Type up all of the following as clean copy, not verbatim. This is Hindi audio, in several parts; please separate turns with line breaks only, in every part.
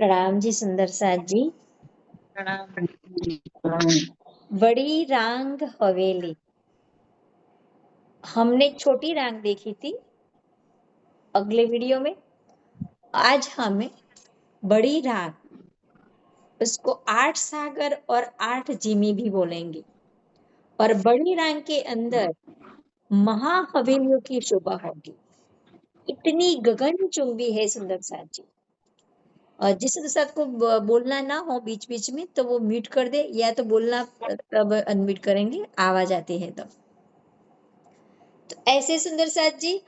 प्रणाम जी सुंदर साथ जी।
प्रणाम।
बड़ी रांग हवेली। हमने छोटी रांग देखी थी अगले वीडियो में। आज हमें बड़ी रांग, उसको 8 सागर और 8 जिमी भी बोलेंगे। और बड़ी रांग के अंदर महाहवेलियों की शोभा होगी। इतनी गगनचुंबी है सुंदर साथ जी। और जिस साथ को बोलना ना हो बीच बीच में तो वो म्यूट कर दे, या तो बोलना तब अनम्यूट करेंगे, आवाज आती है तब। तो ऐसे सुंदर साथ जी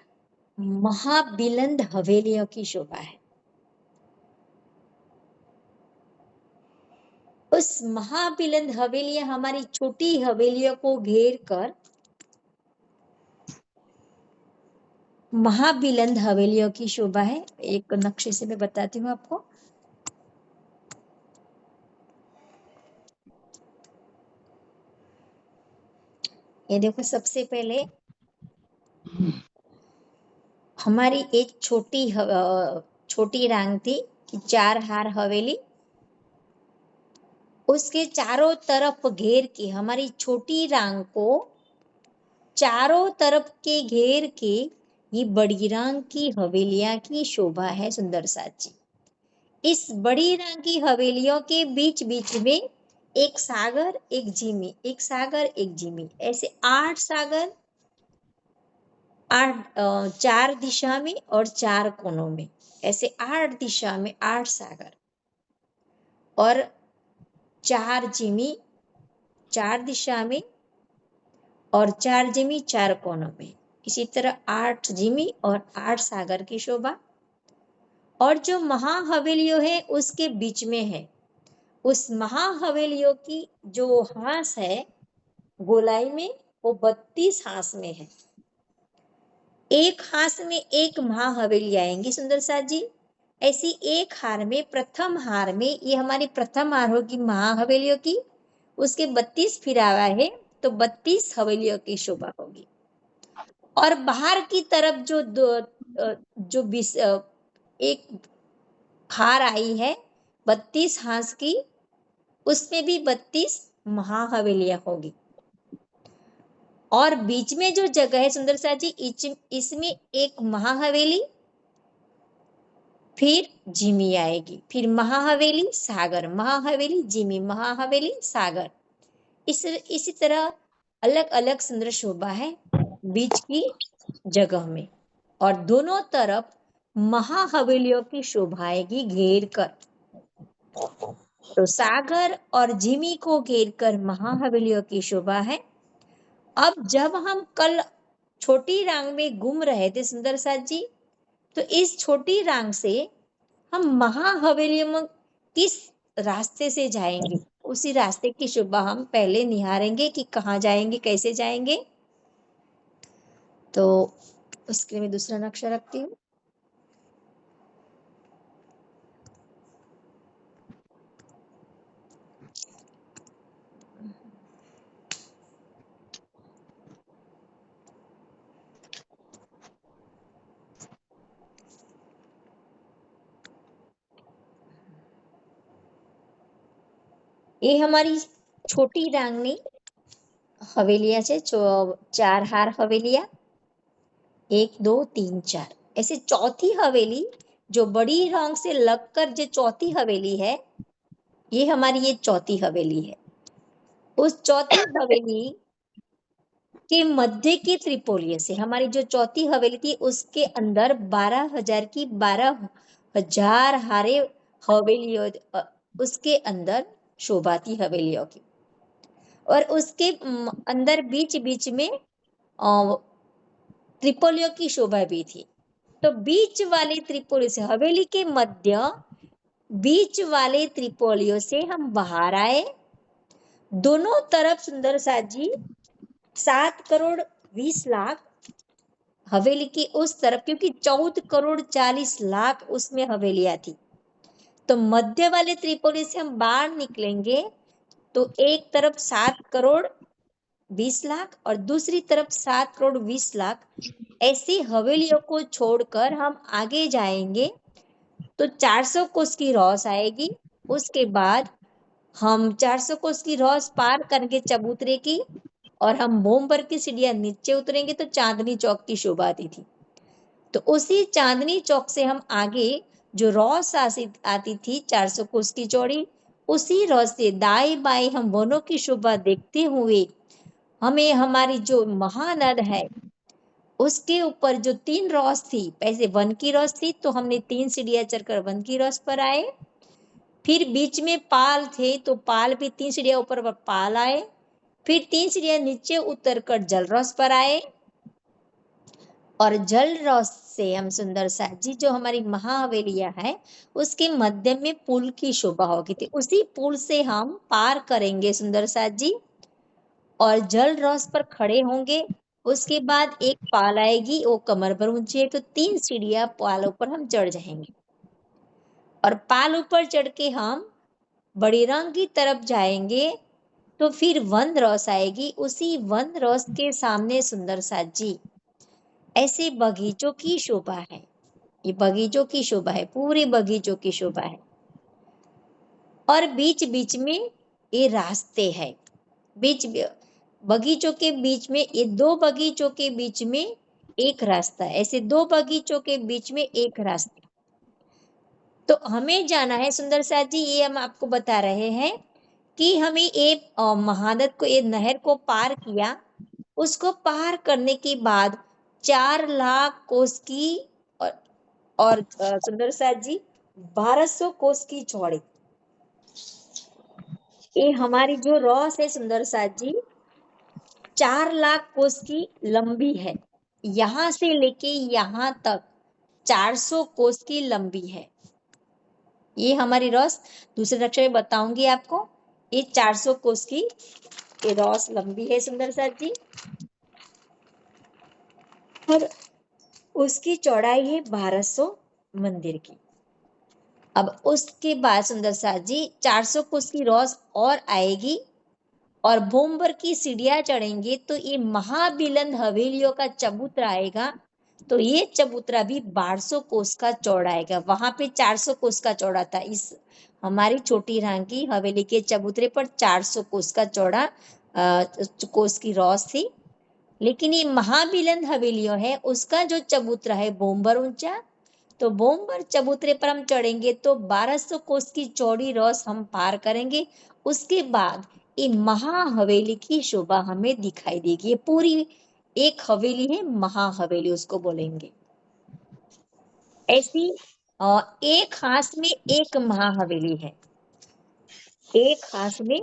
महाबिलंद हवेलियों की शोभा है। उस महाबिलंद हवेलियां हमारी छोटी हवेलियों को घेर कर महाबिलंद हवेलियों की शोभा है। एक नक्शे से मैं बताती हूँ आपको। ये देखो, सबसे पहले हमारी एक छोटी रांग थी कि 4 हार हवेली। उसके चारों तरफ घेर के हमारी छोटी रांग को चारों तरफ के घेर के ये बड़ी रांग की हवेलियां की शोभा है सुंदर साथ जी। इस बड़ी रांग की हवेलियों के बीच बीच में एक सागर एक जिमी, एक सागर एक जिमी, ऐसे 8 सागर, 4 दिशा में और 4 कोनों में, ऐसे 8 दिशा में 8 सागर और 4 जिमी 4 दिशा में और 4 जिमी 4 कोनों में। इसी तरह 8 जिमी और 8 सागर की शोभा। और जो महाहवेलियों है उसके बीच में है। उस महाहवेलियों की जो हांस है गोलाई में, वो 32 हांस में है। एक हांस में एक महाहवेली आएंगी सुंदर साथ जी। ऐसी एक हार में, प्रथम हार में, ये हमारी प्रथम हार होगी महाहवेलियों की। उसके 32 फिरावा है तो 32 हवेलियों की शोभा होगी। और बाहर की तरफ जो एक हार आई है 32 हांस की, उसमें भी 32 महाहवेलियां होगी। और बीच में जो जगह है सुंदर साथ जी, इसमें एक महाहवेली, फिर जिमी आएगी, फिर महाहवेली सागर, महाहवेली जिमी, महाहवेली सागर। इसी तरह अलग अलग सुंदर शोभा है बीच की जगह में। और दोनों तरफ महाहवेलियों की शोभा आएगी घेर कर। तो सागर और जिमी को घेर कर महाहवेलियों की शोभा है। अब जब हम कल छोटी रांग में घूम रहे थे सुंदर साथ जी, तो इस छोटी रांग से हम महाहवेलियों में किस रास्ते से जाएंगे, उसी रास्ते की शोभा हम पहले निहारेंगे कि कहाँ जाएंगे, कैसे जाएंगे। तो उसके लिए मैं दूसरा नक्शा रखती हूँ। ये हमारी छोटी रांगनी हवेलियां से 4 हार हवेलियां, 1 2 3 4, ऐसे चौथी हवेली जो बड़ी रांग से लगकर जो चौथी हवेली है, ये हमारी ये चौथी हवेली है। उस चौथी हवेली के मध्य की त्रिपोलिये से हमारी जो चौथी हवेली थी उसके अंदर 12,000 की 12,000 हारे हवेलियों, उसके अंदर शोभा थी हवेलियों की। और उसके अंदर बीच बीच में त्रिपोलियों की शोभा भी थी। तो बीच वाली त्रिपोली से, हवेली के मध्य बीच वाले त्रिपोलियों से हम बाहर आए। दोनों तरफ सुंदर साथ जी 7 करोड़ 20 लाख हवेली की उस तरफ, क्योंकि 14 करोड़ 40 लाख उसमें हवेलियां थी। तो मध्य वाले त्रिपोली से हम बाहर निकलेंगे तो एक तरफ 7 करोड़ 20 लाख और दूसरी तरफ 7 करोड़ 20 लाख, ऐसी हवेलियों को छोड़कर हम आगे जाएंगे तो 400 कोस की रॉस आएगी। उसके बाद हम 400 कोस की रॉस पार करके चबूतरे की और हम भोमबर की सीढ़ियां नीचे उतरेंगे तो चांदनी चौक की शोभा आती थी। तो उसी चांदनी चौक से हम आगे जो रॉस आती थी 400 कोस की चौड़ी, उसी रॉस से दाएं बाएं हम वनों की शोभा देखते हुए हमें हमारी जो महानद है उसके ऊपर जो 3 रॉस थी, पहले वन की रॉस थी तो हमने 3 सीढ़ियां चढ़कर वन की रॉस पर आए। फिर बीच में पाल थे तो पाल भी 3 सीढ़ियां ऊपर पाल आए। फिर 3 सीढ़ियां नीचे उतरकर जल रॉस पर आए और जल रॉस से हम सुंदर सा जी जो हमारी महाहवेलिया है उसके मध्य में पुल की शोभा होगी थी। उसी पुल से हम पार करेंगे सुंदर सा जी और जल रॉस पर खड़े होंगे। उसके बाद एक पाल आएगी, वो कमर भर ऊंची है, तो 3 सीढ़ियां पालों पर हम चढ़ जाएंगे और पाल ऊपर चढ़ के हम बड़ी रंग की तरफ जाएंगे। तो फिर वन रॉस आएगी, उसी वन रॉस के सामने सुंदर सा जी ऐसे बगीचों की शोभा है। ये बगीचों की शोभा है, पूरे बगीचों की शोभा है और बीच बीच में ये रास्ते हैं। बीच बगीचों के बीच में, ये 2 बगीचों के बीच में एक रास्ता है, ऐसे 2 बगीचों के बीच में एक रास्ता। तो हमें जाना है सुंदर सा जी, ये हम आपको बता रहे हैं कि हमें ये महानद को, ये नहर को पार किया। उसको पार करने के बाद 4 लाख कोस की और सुंदर सा जी 1200 कोस की चौड़ी ये हमारी जो रॉस है सुंदर सा जी 4 लाख कोस की लंबी है। यहां से लेके यहां तक 400 कोस की लंबी है। ये हमारी रॉस दूसरे नक्शे में बताऊंगी आपको। ये 400 कोस की ये रॉस लंबी है सुंदर सा जी और उसकी चौड़ाई है 1200 मंदिर की। अब उसके बाद सुंदर सा जी 400 कोस की रॉस और आएगी और भोमबर की सीढ़ियां चढ़ेंगे तो ये महाबिलन हवेलियों का चबूतरा आएगा। तो ये चबूतरा भी 1200 कोस का चौड़ा आएगा। वहां पे 400 कोस का चौड़ा था। इस हमारी छोटी रांग की हवेली के चबूतरे पर 400 कोस का चौड़ा कोस की रॉस थी। लेकिन ये महाबिलन हवेलियों है उसका जो चबूतरा है भोमबर ऊंचा, तो भोमबर चबूतरे पर हम चढ़ेंगे तो 1200 कोस की चौड़ी रॉस हम पार करेंगे। उसके बाद ये महाहवेली की शोभा हमें दिखाई देगी। ये पूरी एक हवेली है, महाहवेली उसको बोलेंगे। ऐसी एक खास में एक महाहवेली है, एक खास में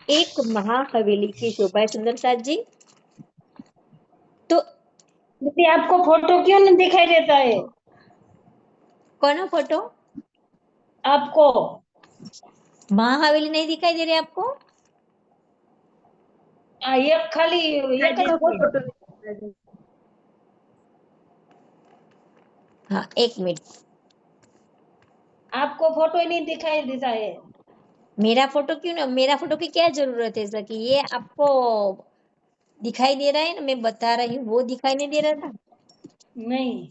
एक महाहवेली की शोभा है सुंदर साथ जी। तो
दीदी आपको फोटो क्यों नहीं दिखाई देता है?
कौन फोटो?
आपको
महाहवेली नहीं दिखाई दे रही आपको?
ये खाली ये
दो फोटो। हाँ एक मिनट,
आपको फोटो ही नहीं दिखाई देता है।
मेरा फोटो क्यों ना, मेरा फोटो की क्या जरूरत है सर कि ये आपको दिखाई दे रहा है ना, मैं बता रही हूँ, वो दिखाई नहीं दे रहा था।
नहीं।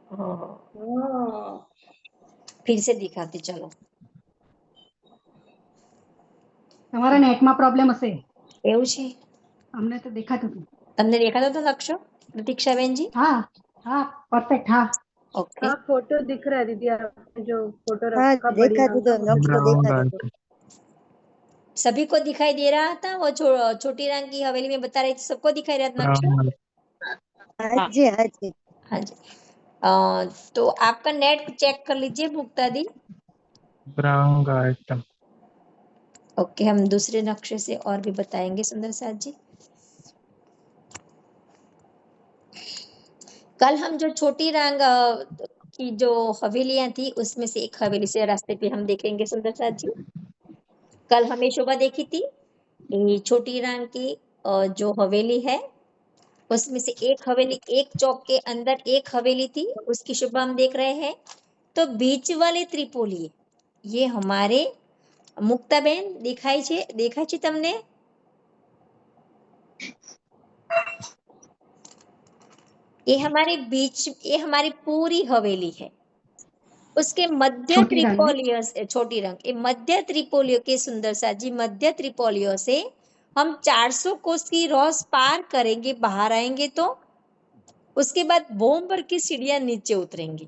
हाँ,
हाँ।
फिर से दिखाती चलो।
તમારા નેટમાં પ્રોબ્લેમ હશે,
એવું છે?
અમને તો દેખાતું હતું.
તમને દેખાતો હતો નકશો પ્રતીક્ષાબેન जी?
હા હા પરફેક્ટ. हाँ
ओके,
हाँ फोटो दिख रहा है दीदी, आपने जो फोटो
हाँ
रखा बड़ी
देखा
रंग
तो
का
नक्शो देखा तो
सभी को दिखाई दे रहा था वो छोटी रंग की हवेली में बता रही थी, सबको दिखाई रहा था नक्शा?
हाँ जी हाँ जी
हाँ जी। तो आपका नेट चेक कर लीजिए मुक्ता दी।
ब्राउन एकदम।
ओके, हम दूसरे नक्शे से और भी बताएंगे सुंदर साथ जी। कल हम जो छोटी रंग की जो हवेलियां थी उसमें से एक हवेली से रास्ते पे हम देखेंगे सुंदर साथ जी। कल हमें शोभा देखी थी ये छोटी रंग की जो हवेली है उसमें से एक हवेली, एक चौक के अंदर एक हवेली थी, उसकी शोभा हम देख रहे हैं। तो बीच वाले त्रिपोली ये हमारे मुक्ताबेन देखाय छे तमने? ये हमारे बीच, ये हमारी पूरी हवेली है। उसके मध्य
छोटी रंग में
त्रिपोलियो से छोटी रंग ये मध्य त्रिपोलियो के सुंदर सा जी मध्य त्रिपोलियो से हम 400 कोस की रॉस पार करेंगे, बाहर आएंगे तो उसके बाद भोमबर की सीढ़ियां नीचे उतरेंगी।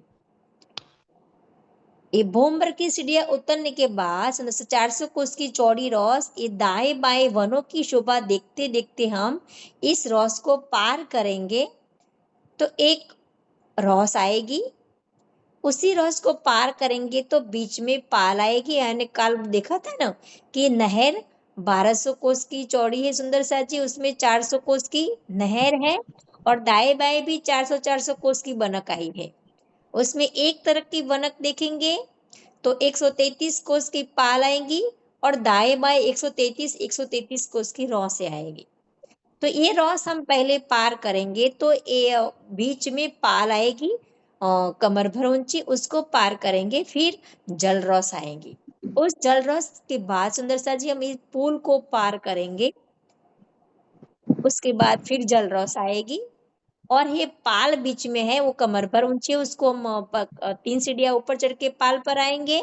ये भोमबर की सीढ़ियां उतरने के बाद 400 कोस की चौड़ी रॉस ये दाएं बाएं वनों की शोभा देखते देखते हम इस रॉस को पार करेंगे तो एक रॉस आएगी। उसी रॉस को पार करेंगे तो बीच में पाल आएगी। यानी कल देखा था ना कि नहर 1200 कोस की चौड़ी है सुंदर सा जी, उसमें 400 कोस की नहर है और दाएं बाएं भी 400 कोस की बनक आई है। उसमें एक तरफ की बनक देखेंगे तो 133 कोस की पाल आएगी और दाएं बाएं 133 कोस की रॉस से आएगी। तो ये रॉस हम पहले पार करेंगे तो ये बीच में पाल आएगी कमर भर ऊंची, उसको पार करेंगे फिर जल रॉस आएंगी। उस जल रॉस के बाद सुंदर सा जी हम इस पुल को पार करेंगे, उसके बाद फिर जल रॉस आएगी और ये पाल बीच में है वो कमर भर ऊंची, उसको हम 3 सीढ़ियां ऊपर चढ़ के पाल पर आएंगे।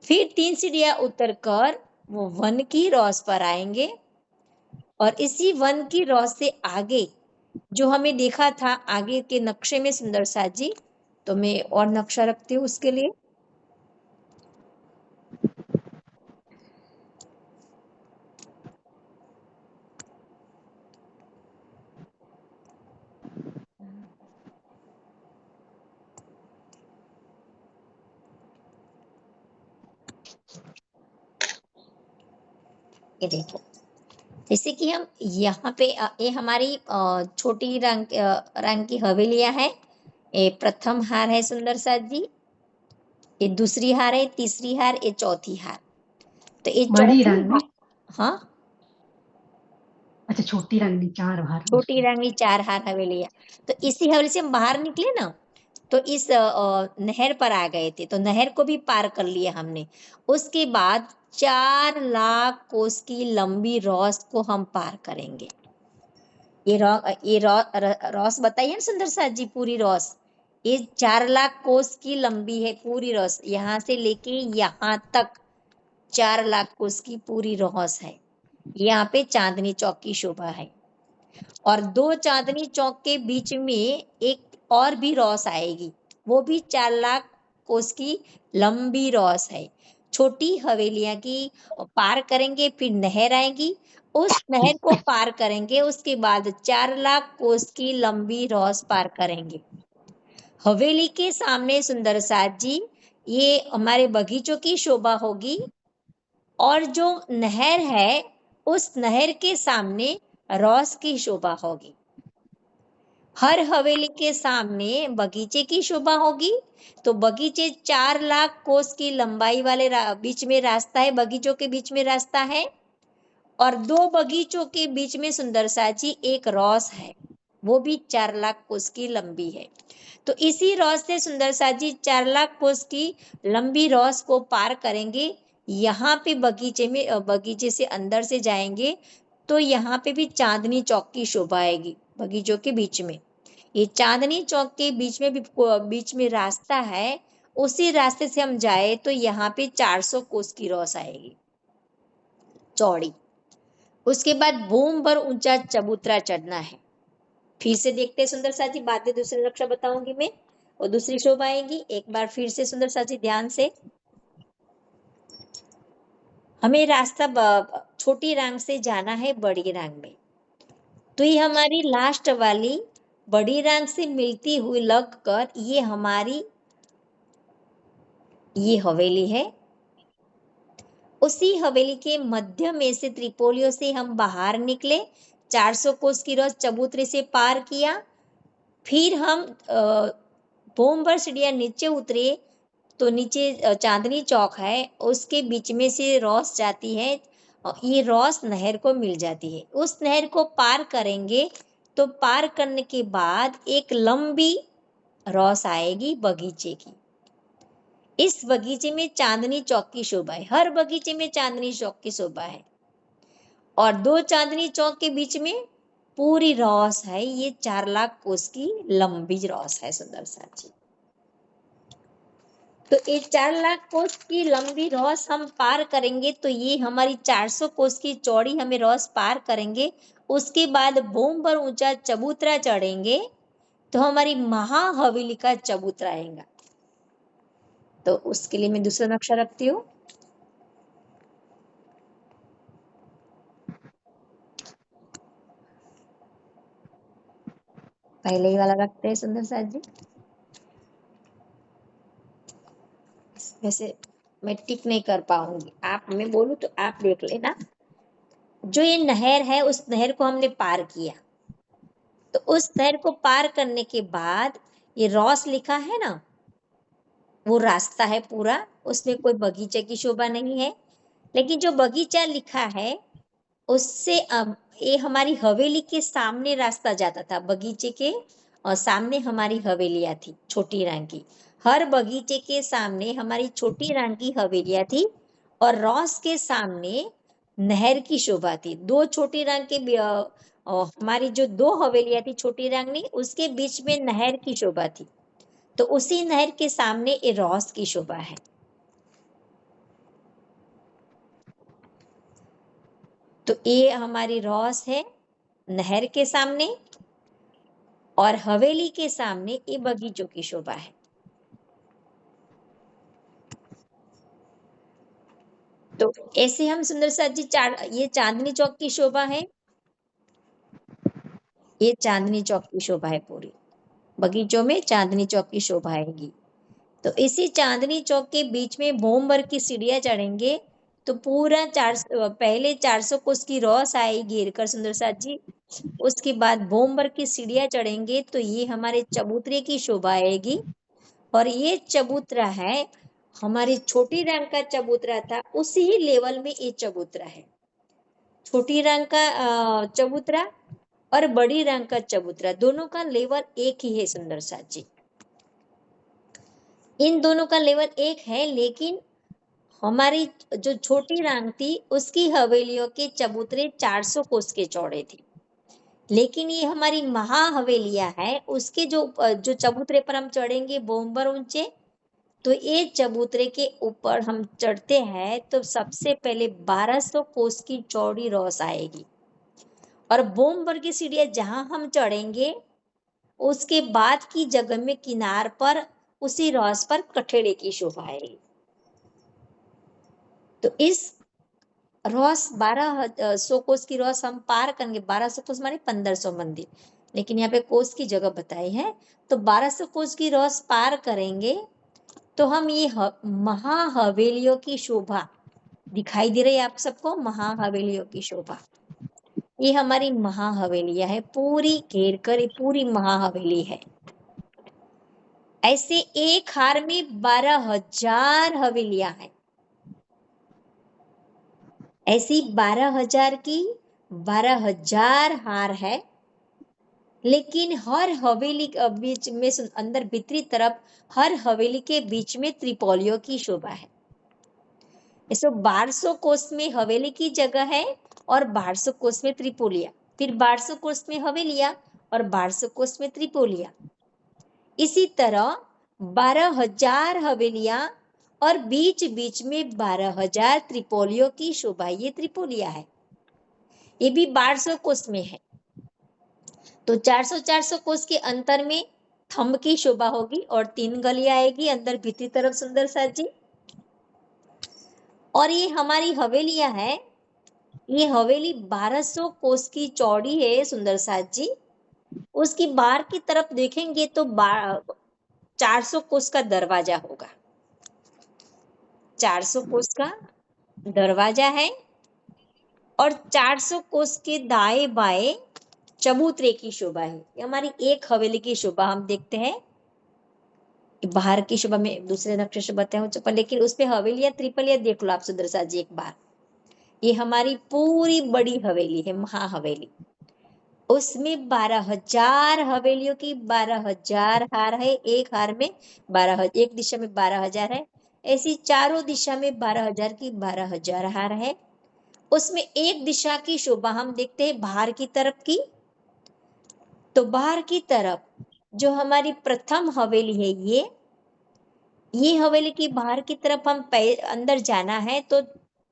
फिर 3 सीढ़ियां उतर कर वो वन की रॉस पर आएंगे और इसी वन की रॉस से आगे जो हमें देखा था आगे के नक्शे में सुंदर सा जी, तो मैं और नक्शा रखती हूँ उसके लिए। ये देखो जैसे कि हम यहाँ पे ये हमारी छोटी रंग की हवेलियां है। ये प्रथम हार है सुंदर सा जी, ये दूसरी हार है, तीसरी हार, ये चौथी हार। तो ये
बड़ी
चौथी
रंग में
हाँ
अच्छा छोटी रंग में 4 हार
छोटी रंग में 4 हार हवेलियां। तो इसी हवेली से हम बाहर निकले ना तो इस नहर पर आ गए थे, तो नहर को भी पार कर लिया हमने। उसके बाद 4 लाख कोस की लंबी रॉस को हम पार करेंगे। ये रॉस बताइए ना सुंदर सा जी, पूरी रॉस ये 4 लाख कोस की लंबी है पूरी रॉस, यहाँ से लेके यहाँ तक 4 लाख कोस की पूरी रॉस है। यहाँ पे चांदनी चौक की शोभा है और 2 चांदनी चौक के बीच में एक और भी रॉस आएगी, वो भी 4 लाख कोस की लंबी रॉस है। छोटी हवेलियां की पार करेंगे फिर नहर आएगी, उस नहर को पार करेंगे, उसके बाद 4 लाख कोस की लंबी रॉस पार करेंगे। हवेली के सामने सुंदर साथ जी ये हमारे बगीचों की शोभा होगी और जो नहर है उस नहर के सामने रॉस की शोभा होगी। हर हवेली के सामने बगीचे की शोभा होगी। तो बगीचे 4 लाख कोस की लंबाई वाले बीच में रास्ता है, बगीचों के बीच में रास्ता है और 2 बगीचों के बीच में सुंदर साची एक रॉस है, वो भी 4 लाख कोस की लंबी है। तो इसी रॉस से सुंदर साजी 4 लाख कोस की लंबी रॉस को पार करेंगे। यहाँ पे बगीचे से अंदर से जाएंगे तो यहाँ पे भी चांदनी चौक की शोभा आएगी बगीचों के बीच में। ये चांदनी चौक के बीच में रास्ता है, उसी रास्ते से हम जाए तो यहाँ पे 400 कोस की रॉस आएगी चौड़ी। उसके बाद बूम भर ऊंचा चबूतरा चढ़ना है। फिर से देखते हैं सुंदर साथी, बातें दूसरी रक्षा बताऊंगी मैं और दूसरी शोभा आएगी। एक बार फिर से सुंदर साथी ध्यान से, हमें रास्ता छोटी रंग से जाना है बड़ी रंग में। तो ये हमारी लास्ट वाली बड़ी रंग से मिलती हुई लगकर ये हमारी ये हवेली है। उसी हवेली के मध्य में से त्रिपोलियों से हम बाहर निकले, 400 कोस की रॉस चबूतरे से पार किया, फिर हम बोमबर सीढ़ियां नीचे उतरे तो नीचे चांदनी चौक है, उसके बीच में से रॉस जाती है और ये रॉस नहर को मिल जाती है। उस नहर को पार करेंगे तो पार करने के बाद एक लंबी रॉस आएगी बगीचे की। इस बगीचे में चांदनी चौक की शोभा है, हर बगीचे में चांदनी चौक की शोभा है और 2 चांदनी चौक के बीच में पूरी रॉस है। ये 4 लाख कोस की लंबी रॉस है सुंदर साची। तो ये 4,00,000 कोस की लंबी रॉस हम पार करेंगे तो ये हमारी 400 कोस की चौड़ी हमें रॉस पार करेंगे। उसके बाद बोम पर ऊंचा चबूतरा चढ़ेंगे तो हमारी महाहवेली का चबूतरा आएगा। तो उसके लिए मैं दूसरा नक्शा रखती हूँ। पहले ही वाला रखते हैं सुंदर साथ जी। वैसे मैं टिक नहीं कर पाऊंगी, आप मैं बोलूं तो आप देख लेना। जो ये नहर है उस नहर को हमने पार किया, तो उस नहर को पार करने के बाद ये रॉस लिखा है ना, वो रास्ता है पूरा, उसमें कोई बगीचे की शोभा नहीं है। लेकिन जो बगीचा लिखा है उससे अब ये हमारी हवेली के सामने रास्ता जाता था। बगीचे के और सामने हमारी हवेलियां थी छोटी रंग की। हर बगीचे के सामने हमारी छोटी रंग की हवेलियां थी और रॉस के सामने नहर की शोभा थी। दो छोटी रंग के हमारी जो दो हवेलियां थी छोटी रंग में, उसके बीच में नहर की शोभा थी। तो उसी नहर के सामने ये रॉस की शोभा है। तो ये हमारी रॉस है नहर के सामने और हवेली के सामने ये बगीचों की शोभा है। तो ऐसे हम सुंदर साथ जी ये चांदनी चौक की शोभा है, ये चांदनी चौक की शोभा है। पूरी बगीचों में चांदनी चौक की शोभा आएगी। तो इसी चांदनी चौक के बीच में भोमवर की सीढ़ियां चढ़ेंगे तो पूरा पहले 400 कोस की रॉस आएगी गिरकर सुंदर साथ जी। उसके बाद भोमवर की सीढ़ियां चढ़ेंगे तो ये हमारे चबूतरे की शोभा आएगी। और ये चबूतरा है हमारी छोटी रंग का चबूतरा था, उसी ही लेवल में ये चबूतरा है। छोटी रंग का चबूतरा और बड़ी रंग का चबूतरा दोनों का लेवल एक ही है सुंदर साथ जी। इन दोनों का लेवल एक है, लेकिन हमारी जो छोटी रंग थी उसकी हवेलियों के चबूतरे 400 कोस के चौड़े थे। लेकिन ये हमारी महाहवेलियां है, उसके जो चबूतरे पर हम चढ़ेंगे बोमबर ऊंचे, तो ये चबूतरे के ऊपर हम चढ़ते हैं तो सबसे पहले 1200 कोस की चौड़ी रॉस आएगी। और बोमबर की सीढ़ियां जहां हम चढ़ेंगे उसके बाद की जगह में किनार पर उसी रॉस पर कठेड़े की शोभा आएगी। तो इस रॉस 1200 कोस की रॉस हम पार करेंगे। 1200 कोस माने 1500 मंदिर, लेकिन यहाँ पे कोस की जगह बताई है। तो 1200 कोस की रॉस पार करेंगे तो हम ये महाहवेलियों की शोभा दिखाई दे रही है आप सबको। महाहवेलियों की शोभा, ये हमारी महाहवेलियां है, पूरी घेर कर ये पूरी महाहवेली है। ऐसे एक हार में 12,000 हवेलियां हैं। ऐसी 12,000 की 12,000 हार है। लेकिन हर हवेली के बीच में अंदर भीतरी तरफ हर हवेली के बीच में त्रिपोलियों की शोभा है। ऐसे 1200 कोस में हवेली की जगह है और 1200 कोस में त्रिपोलिया, फिर 1200 कोस में हवेलिया और 1200 कोस में त्रिपोलिया। इसी तरह 12,000 हवेलियां और बीच बीच में 12,000 त्रिपोलियों की शोभा, ये त्रिपोलिया है। ये भी 1200 कोस में है। तो 400 कोस के अंतर में थंब की शोभा होगी और 3 गलियां आएगी अंदर भीतरी तरफ सुंदर साथ जी। और ये हमारी हवेलियां है, ये हवेली 1200 कोस की चौड़ी है सुंदर साथ जी। उसकी बाहर की तरफ देखेंगे तो 400 कोस का दरवाजा होगा। 400 कोस का दरवाजा है और 400 कोस के दाएं बाएं चबूतरे की शोभा है। ये हमारी एक हवेली की शोभा हम देखते हैं। बाहर की शोभा में दूसरे नक्शे से बताया, लेकिन उसमें हवेलियां त्रिपलियां देख लो आप सुंदर साथ जी एक बार। ये हमारी पूरी बड़ी हवेली है, महाहवेली। उसमें 12,000 हवेलियों की 12,000 हार है। एक हार में 12, एक दिशा में 12,000 है। ऐसी चारों दिशा में 12,000 की 12,000 हार है। उसमें एक दिशा की शोभा हम देखते हैं बाहर की तरफ की। तो बाहर की तरफ जो हमारी प्रथम हवेली है, ये हवेली की बाहर की तरफ हम अंदर जाना है तो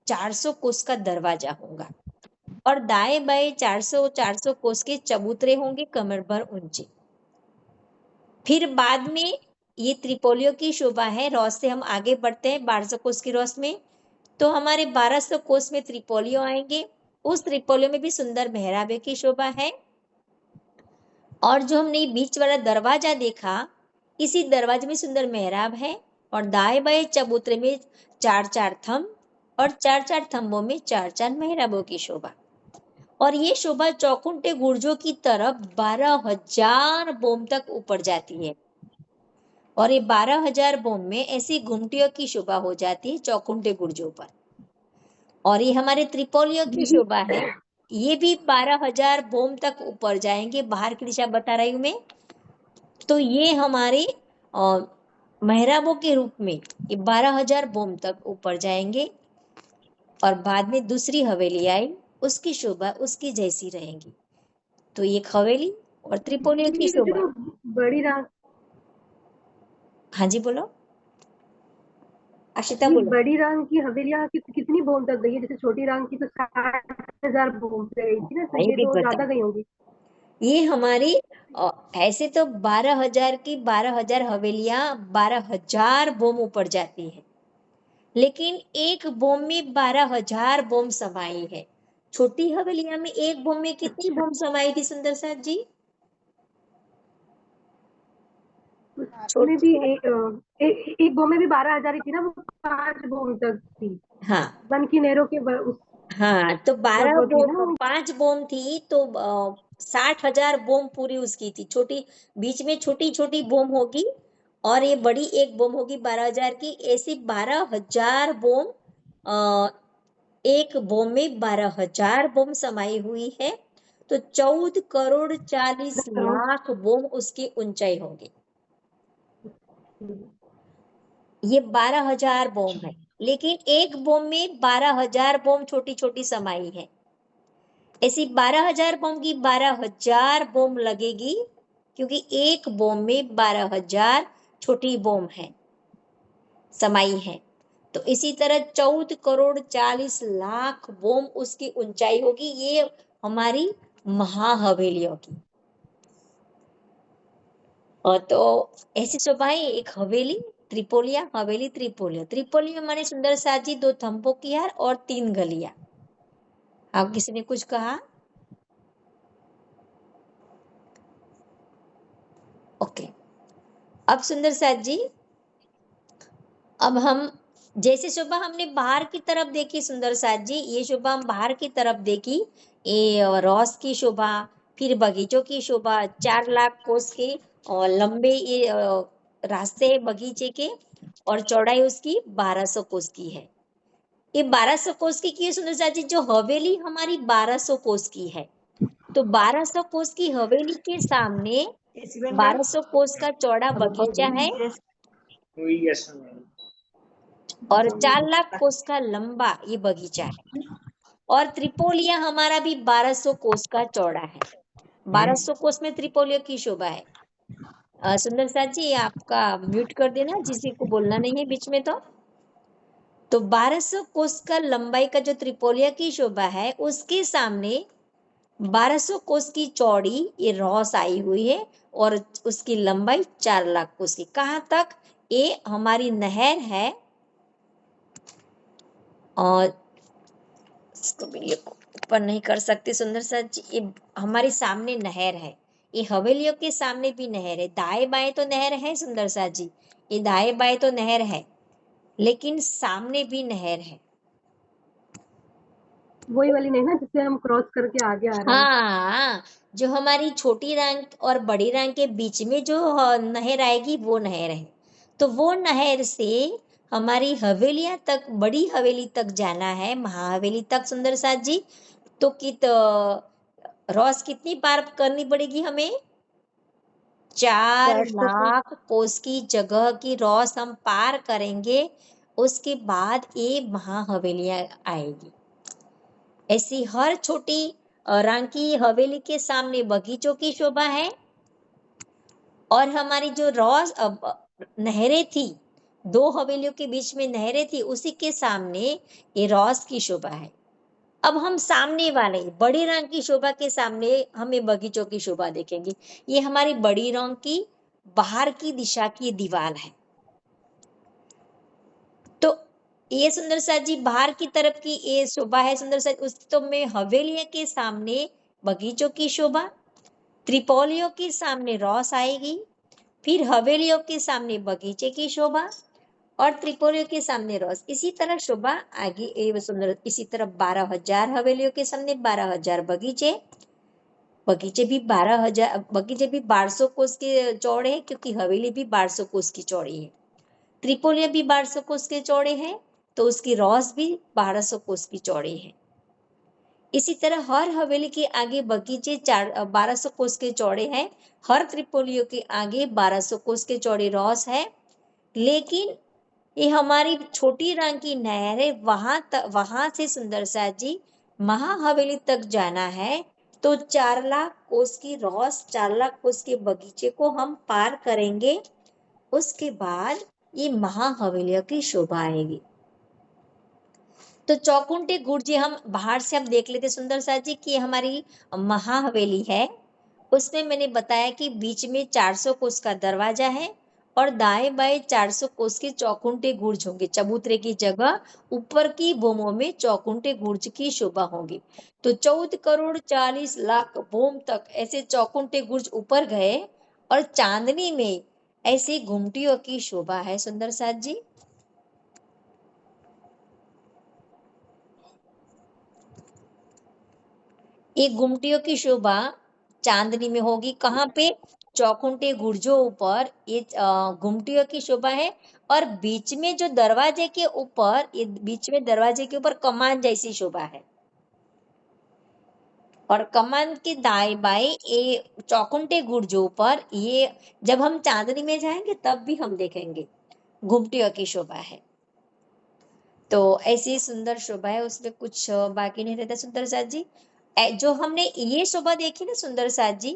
400 कोस का दरवाजा होगा और दाएं बाएं 400 कोस के चबूतरे होंगे कमर भर ऊंचे। फिर बाद में ये त्रिपोलियों की शोभा है। रॉस से हम आगे बढ़ते हैं 1200 कोस की रॉस में, तो हमारे 1200 कोस में त्रिपोलियों आएंगे। उस त्रिपोलियों में भी सुंदर मेहराबे की शोभा है। और जो हमने ये बीच वाला दरवाजा देखा, इसी दरवाजे में सुंदर मेहराब है और दाएं बाएं चबूतरे में 4-4 थंब और 4-4 थंबों में 4-4 मेहराबों की शोभा। और ये शोभा चौकुंटे गुर्जों की तरफ 12,000 बोम तक ऊपर जाती है और ये 12,000 बोम में ऐसी घुमटियों की शोभा हो जाती है चौकुंटे गुर्जों पर। और ये हमारे त्रिपोलियों की
दीदी
शोभा है, ये भी 12,000 बोम तक ऊपर जाएंगे। बाहर की दिशा बता रही हूं मैं। तो ये हमारे मेहराबों के रूप में ये 12,000 बोम तक ऊपर जाएंगे। और बाद में दूसरी हवेली आई, उसकी शोभा उसकी जैसी रहेगी। तो ये हवेली और त्रिपोलियों की
दीदी
शोभा।
जो बड़ी रांग
हाँ जी बोलो आशिता
ये
बोलो।
बड़ी रांग की हवेलियां कितनी बोम तक गई है? जैसे छोटी रांग की तो 60,000 बोम पे गई थी ना, तो
ये
ये
भी
तो
बता,
ज्यादा गई होंगी।
ये हमारी ऐसे तो 12,000 की 12,000 हवेलियां 12,000 बोम ऊपर जाती है, लेकिन एक बोम में 12,000 बोम समाई है। छोटी हवेलियां में एक बोम में कितनी
अच्छा,
बोम समाई थी सुंदर साथ जी?
उसमें भी
छोटी है।
एक बोम में भी 12,000 ही थी ना, वो 5 बोम तक थी।
हाँ
बन की नहरों के उस
हाँ, तो 12
वो थी ना
बोम 5 बोम थी तो 60,000 बोम पूरी उसकी थी। छोटी बीच में छोटी छोटी बोम होगी और ये बड़ी एक बोम होगी 12,000 की। ऐसी 12,000 बोम, एक बोम में 12,000 बोम समाई हुई है। तो 14,40,00,000 बोम उसकी ऊंचाई होगी। ये 12,000 बोम है, लेकिन एक बोम में 12,000 बोम छोटी छोटी समाई है। ऐसी 12,000 बोम की 12,000 बोम लगेगी, क्योंकि एक बोम में 12,000 छोटी बोम है समाई है। तो इसी तरह 14,40,00,000 बोम उसकी ऊंचाई होगी। ये हमारी महाहवेलियों की। और तो ऐसी शोभाएं, एक हवेली त्रिपोलिया, हवेली त्रिपोलिया। त्रिपोलिया माने सुंदर साजी 2 थंपों की हार और 3 गलियां। आप किसी ने कुछ कहा? ओके। अब सुंदर साथ जी, अब हम जैसे शोभा हमने बाहर की तरफ देखी सुंदर साथ जी, ये शोभा हम बाहर की तरफ देखी, ये रॉस की शोभा, फिर बगीचों की शोभा, 4 लाख कोस के और लंबे ये रास्ते बगीचे के और चौड़ाई उसकी 1200 कोस की है। ये 1200 कोस की है सुंदर साथ जी। जो हवेली हमारी 1200 कोस की है, तो 1200 कोस की हवेली के सामने 1200 कोस का चौड़ा बगीचा है और 4 लाख कोस का लंबा ये बगीचा है। और त्रिपोलिया हमारा भी 1200 कोस का चौड़ा है। 1200 कोस में त्रिपोलिया की शोभा है। सुंदर साथ जी आपका म्यूट कर देना, जिसी को बोलना नहीं है बीच में। तो 1200 कोस का लंबाई का जो त्रिपोलिया की शोभा है, उसके सामने 1200 कोस की चौड़ी ये रॉस आई हुई है और उसकी लंबाई 4 लाख कोस की। कहाँ तक? ये हमारी नहर है और इसको भी ये ऊपर नहीं कर सकते सुंदर सा जी। ये हमारे सामने नहर है, ये हवेलियों के सामने भी नहर है। दाएं बाएं तो नहर है सुंदर सा जी, ये दाएं बाएं तो नहर है, लेकिन सामने भी नहर है।
वही वाली नहीं ना जिससे हम क्रॉस करके आगे आ रहे हैं।
हाँ, जो हमारी छोटी रंग और बड़ी रंग के बीच में जो नहर आएगी वो नहर है। तो वो नहर से हमारी हवेलियां तक, बड़ी हवेली तक जाना है, महाहवेली तक सुंदर साथ जी। तो रॉस कितनी पार करनी पड़ेगी हमें? 4
400
लाख कोस की जगह की रॉस हम पार करेंगे, उसके बाद ये महाहवेलियां आएगी। ऐसी हर छोटी रंग की हवेली के सामने बगीचों की शोभा है। और हमारी जो रॉस नहरें थी दो हवेलियों के बीच में नहरें थी, उसी के सामने ये रॉस की शोभा है। अब हम सामने वाले बड़ी रंग की शोभा के सामने हमें बगीचों की शोभा देखेंगे। ये हमारी बड़ी रंग की बाहर की दिशा की दीवार है। तो ये सुंदर सा जी बाहर की तरफ की ये शोभा है सुंदर सा। उस तो में हवेलियों के सामने बगीचों की शोभा, त्रिपोलियों के सामने रॉस आएगी, फिर हवेलियों के सामने बगीचे की शोभा और त्रिपोलियों के सामने रॉस। इसी तरह शोभा आगे ये सुंदर। इसी तरह 12,000 हवेलियों के सामने 12,000 बगीचे। बगीचे भी 12,000 बगीचे भी 1200 कोस के चौड़े हैं, क्योंकि हवेली भी 1200 कोस की चौड़ी है। त्रिपोलिया भी 1200 कोस के चौड़े हैं, तो उसकी रॉस भी 1200 कोस की चौड़ी है। इसी तरह हर हवेली के आगे बगीचे 1200 कोस के चौड़े हैं। हर त्रिपोलियों के आगे 1200 कोस के चौड़े रॉस है। लेकिन ये हमारी छोटी रंग की नहर है, वहां से सुंदर सा जी महाहवेली तक जाना है, तो 4 लाख कोस की रॉस, 4 लाख कोस के बगीचे को हम पार करेंगे। उसके बाद ये महाहवेलियों की शोभा आएगी। तो चौकुंटे गुर्जी हम बाहर से हम देख लेते सुंदर सा जी कि हमारी महाहवेली है। उसमें मैंने बताया कि बीच में 400 कोस का दरवाजा है और दाएं बाएं 400 कोस के चौकुंटे गुर्ज होंगे। चबूतरे की जगह ऊपर की बोमों में चौकुंटे गुर्ज की शोभा होगी। तो 14 करोड़ 40 लाख बोम तक ऐसे चौकुंटे गुर्ज ऊपर गए और चांदनी में ऐसी घुमटियों की शोभा है सुंदर साथ जी। ये गुमटियों की शोभा चांदनी में होगी। कहाँ पे? चौकुंटे गुर्जों ऊपर ये गुमटियों की शोभा है। और बीच में जो दरवाजे के ऊपर, ये बीच में दरवाजे के ऊपर कमान जैसी शोभा है। और कमान के दाएं बाएं ये चौकुंटे गुर्जों पर, ये जब हम चांदनी में जाएंगे तब भी हम देखेंगे गुमटियों की शोभा है। तो ऐसी सुंदर शोभा है, उसमें कुछ बाकी नहीं रहता सुंदर साथ जी। जो हमने ये शोभा देखी ना सुंदर साथ जी,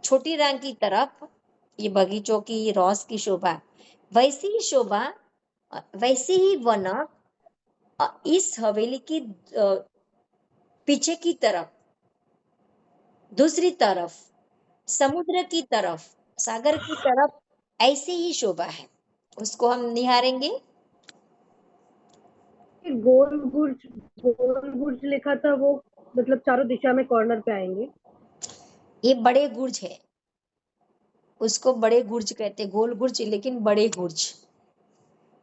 छोटी रंग की तरफ ये बगीचों की रॉस की शोभा, वैसी ही शोभा, वैसी ही वनक इस हवेली की पीछे की तरफ, दूसरी तरफ, समुद्र की तरफ, सागर की तरफ ऐसी ही शोभा है। उसको हम निहारेंगे।
गोल गुर्ज लिखा था, वो मतलब चारों दिशा में कॉर्नर पे आएंगे।
ये बड़े गुर्ज है, उसको बड़े गुर्ज कहते हैं। गोल गुर्ज लेकिन बड़े गुर्ज।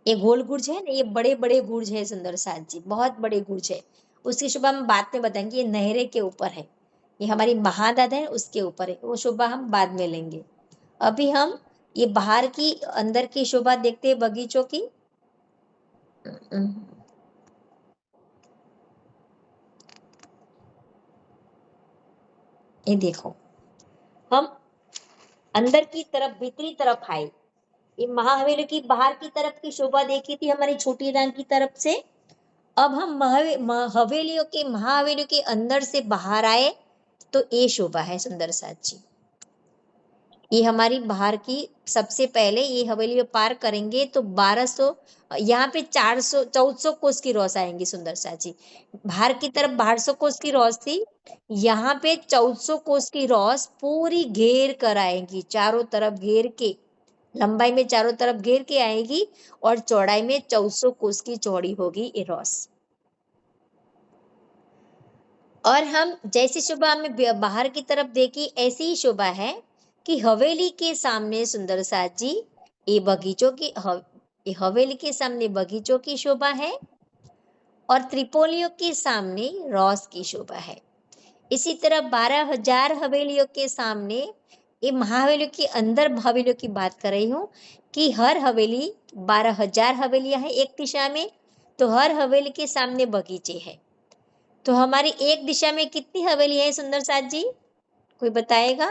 ये गोल गुर्ज है ना, ये बड़े बड़े गुर्ज है सुंदर साथ जी, बहुत बड़े गुर्ज है। उसकी शोभा हम बाद में बताएंगे। ये नहरे के ऊपर है, ये हमारी महादादा है उसके ऊपर है, वो शोभा हम बाद में लेंगे। अभी हम ये बाहर की अंदर की शोभा देखते हैं बगीचों की। ये देखो, हम अंदर की तरफ, भीतरी तरफ आए। ये महाहवेली की बाहर की तरफ की शोभा देखी थी हमारी छोटी रंग की तरफ से। अब हम हवेलियों के, महाहवेलियों के अंदर से बाहर आए, तो ये शोभा है सुंदर साथ जी। ये हमारी बाहर की, सबसे पहले ये हवेली पार करेंगे तो 1200, यहाँ पे 1400 कोस की रॉस आएंगी सुंदर साथ जी। बाहर की तरफ 1200 कोस की रॉस थी, यहाँ पे 1400 कोस की रॉस पूरी घेर कर आएंगी, चारों तरफ घेर के, लंबाई में चारों तरफ घेर के आएगी और चौड़ाई में 1400 कोस की चौड़ी होगी ये रॉस। और हम जैसी शोभा हमें बाहर की तरफ देखी, ऐसी ही शोभा है कि हवेली के सामने सुंदर साथ जी ये बगीचों की, ये हवेली के सामने बगीचों की शोभा है और त्रिपोलियों के सामने रॉस की शोभा है। इसी तरह 12,000 हवेलियों के सामने, ये महाहवेलियों के अंदर हवेलियों की बात कर रही हूँ कि हर हवेली 12,000 हवेलियां हैं एक दिशा में, तो हर हवेली के सामने बगीचे हैं। तो हमारी एक दिशा में कितनी हवेली है सुंदर साथ जी, कोई बताएगा?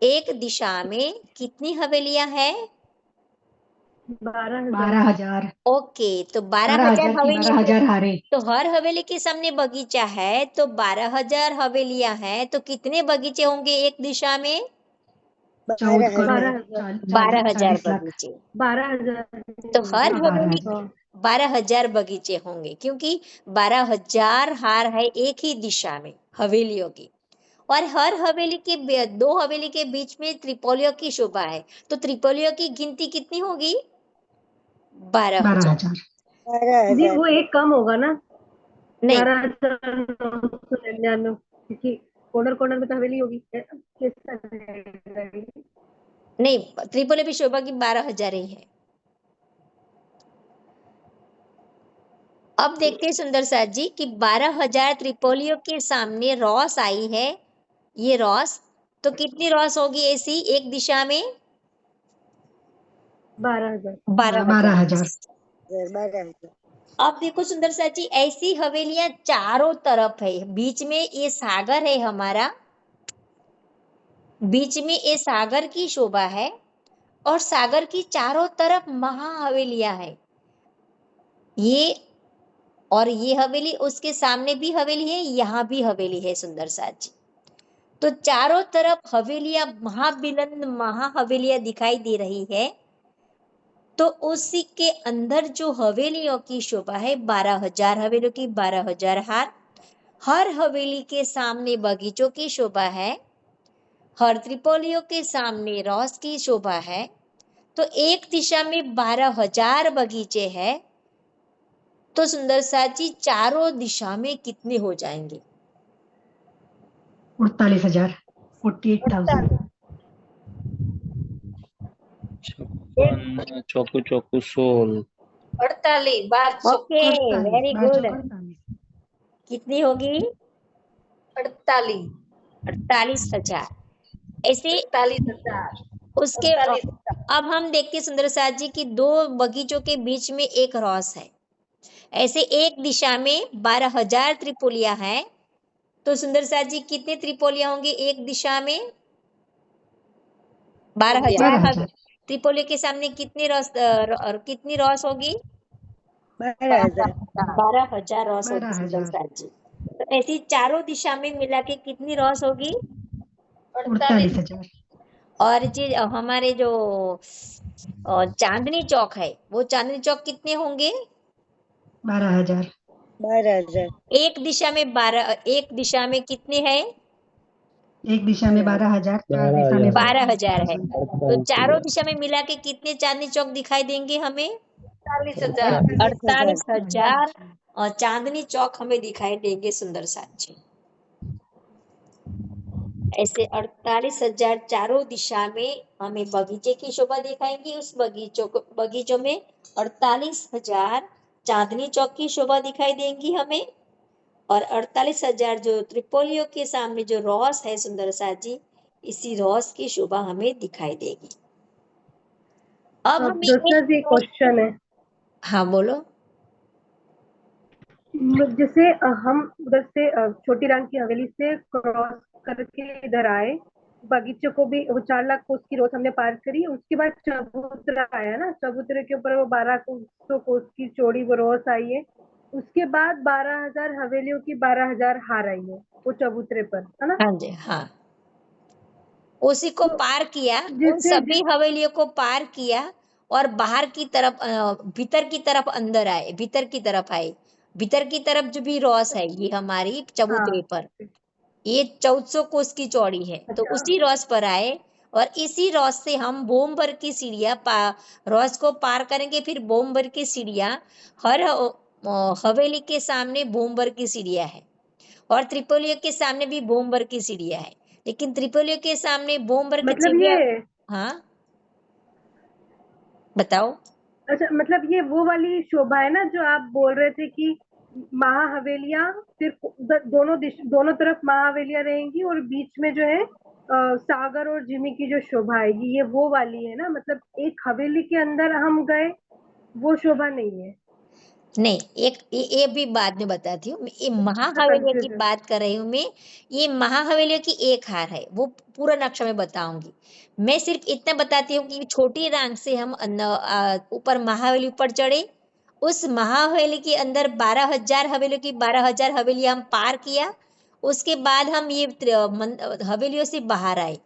एक दिशा में कितनी हवेलियां हैं?
12,000।
ओके, तो 12,000
12,000 की
हवेलियां हैं।
12,000 हारे।
तो हर हवेली के सामने बगीचा है, तो 12,000 हवेलियां हैं, तो कितने बगीचे होंगे एक दिशा में?
14
12,000
करोड़
12,000
40 लाख।
बगीचे।
12,000
तो हर
हाँ,
हवेली
12,000।
12,000 बगीचे होंगे, क्योंकि 12,000 हार है एक ही दिशा में हवेलियों की। और हर हवेली के दो हवेली के बीच में त्रिपोलियों की शोभा है, तो त्रिपोलियों की गिनती कितनी होगी? 12,000।
12,000।
जी
12,000
वो एक कम होगा ना,
नहीं
11,999, क्योंकि कॉर्नर कॉर्नर में तो हवेली होगी। कैसा रहेगा ये?
नहीं, त्रिपोली भी शोभा की 12,000 ही है। अब देखते हैं सुंदर साथ जी कि 12,000 त्रिपोलियों के सामने रॉस आई है, ये रॉस, तो कितनी रॉस होगी ऐसी एक दिशा में?
12,000।
12,000।
12,000
अब देखो सुंदर साथ जी, ऐसी हवेलियां चारों तरफ है, बीच में ये सागर है हमारा, बीच में ये सागर की शोभा है, और सागर की चारों तरफ महाहवेलियां है ये। और ये हवेली, उसके सामने भी हवेली है, यहाँ भी हवेली है सुंदर साथ जी। तो चारों तरफ हवेलियां, महाबिलंद महाहवेलियां दिखाई दे रही है। तो उसी के अंदर जो हवेलियों की शोभा है, 12,000 हवेलियों की 12,000 हार। हर हवेली के सामने बगीचों की शोभा है, हर त्रिपोलियों के सामने रॉस की शोभा है। तो एक दिशा में 12,000 बगीचे हैं, तो सुंदर साथ जी चारों दिशा में कितने हो जाएंगे?
48,000। 48,000।
56 चौको चौको 16
48 बार
ओके,
48,
वेरी
12
गुड।
चौको 48।
कितनी होगी?
48
48,000 ऐसे।
48,000
उसके
48,000।
अब हम देखते हैं सुंदर साथ जी की दो बगीचों के बीच में एक रॉस है, ऐसे एक दिशा में 12,000 त्रिपोलिया है। तो सुंदर साथ जी कितने त्रिपोलिया होंगे एक दिशा में? 12,000
12,000।
त्रिपोलिया के सामने कितनी रॉस कितनी रॉस होगी?
12,000
12,000 रॉस होगी सुंदर
12,000।
साथ जी। तो ऐसी चारों दिशा में मिला के कितनी रॉस होगी?
48,000।
और जी हमारे जो चांदनी चौक है, वो चांदनी चौक कितने होंगे?
12,000।
12,000
एक दिशा में 12, एक दिशा में कितने हैं?
एक दिशा में 12,000, चार दिशा में
12,000 है।
48,000।
तो चारों दिशा में मिला के कितने चांदनी चौक दिखाई देंगे हमें?
48,000
48,000 और चांदनी चौक हमें दिखाई देंगे सुंदर साथ जी। ऐसे 48,000 चारों दिशा में हमें बगीचे की शोभा दिखाएंगी। उस बगीचों में 48,000 चांदनी चौक की शोभा दिखाई देंगी हमें, और 48,000 जो त्रिपोलियों के सामने जो रॉस है सुंदर साथ जी, इसी रॉस की शोभा हमें दिखाई देगी। अब हमें
दोस्तों जी एक क्वेश्चन है,
हाँ बोलो।
जैसे हम उधर से छोटी रंग की हवेली से क्रॉस करके इधर आए, बगीचे को भी वो 4 लाख कोस की रोज हमने पार करी, उसके बाद चबूतरा आया ना, चबूतरे के ऊपर वो 1200 कोस की चौड़ी वो रोस आई है। उसके बाद 12,000 हवेलियों की 12,000 हार आई है वो चबूतरे पर, है ना?
हाँ जी, हाँ, उसी को
तो
पार किया, उन
जैसे
सभी हवेलियों को पार किया, और बाहर की तरफ भीतर की तरफ अंदर आए, भीतर की तरफ आए। भीतर की तरफ जो भी रॉस है ये हमारी चबूतरे
हाँ,
पर, ये 1400 कोस की चौड़ी है, तो
अच्छा,
उसी रॉस पर आए। और इसी रॉस से हम बोमबर की सीढ़ियां रॉस को पार करेंगे, फिर बोमबर की सीढ़ियां, हर हवेली के सामने बोमबर की सीढ़ियां है, और त्रिपोलियों के सामने भी बोमबर की सीढ़ियां है। लेकिन त्रिपोलियों के सामने बोमबर की
मतलब
सीढ़ियां,
ये
हाँ बताओ।
अच्छा, मतलब ये वो वाली शोभा है ना जो आप बोल रहे थे कि महाहवेलियां फिर दोनों तरफ महाहवेलियां रहेंगी और बीच में जो है सागर और जिमी की जो शोभा आएगी, ये वो वाली है ना? मतलब एक हवेली के अंदर हम गए, वो शोभा नहीं है।
नहीं, एक ये भी बाद में बताती हूँ। ये
तो
महाहवेलियों की
कंफ्यूज है।
बात कर रही हूँ मैं। ये महाहवेलियों की एक हार है, वो पूरा नक्शा में बताऊंगी। मैं सिर्फ इतना बताती हूँ कि छोटी रांग से हम ऊपर महाहवेली ऊपर चढ़े, उस महाहवेली के अंदर 12,000 हवेलियों की 12,000 हवेली हम पार किया। उसके बाद हम ये हवेलियों से बाहर आए,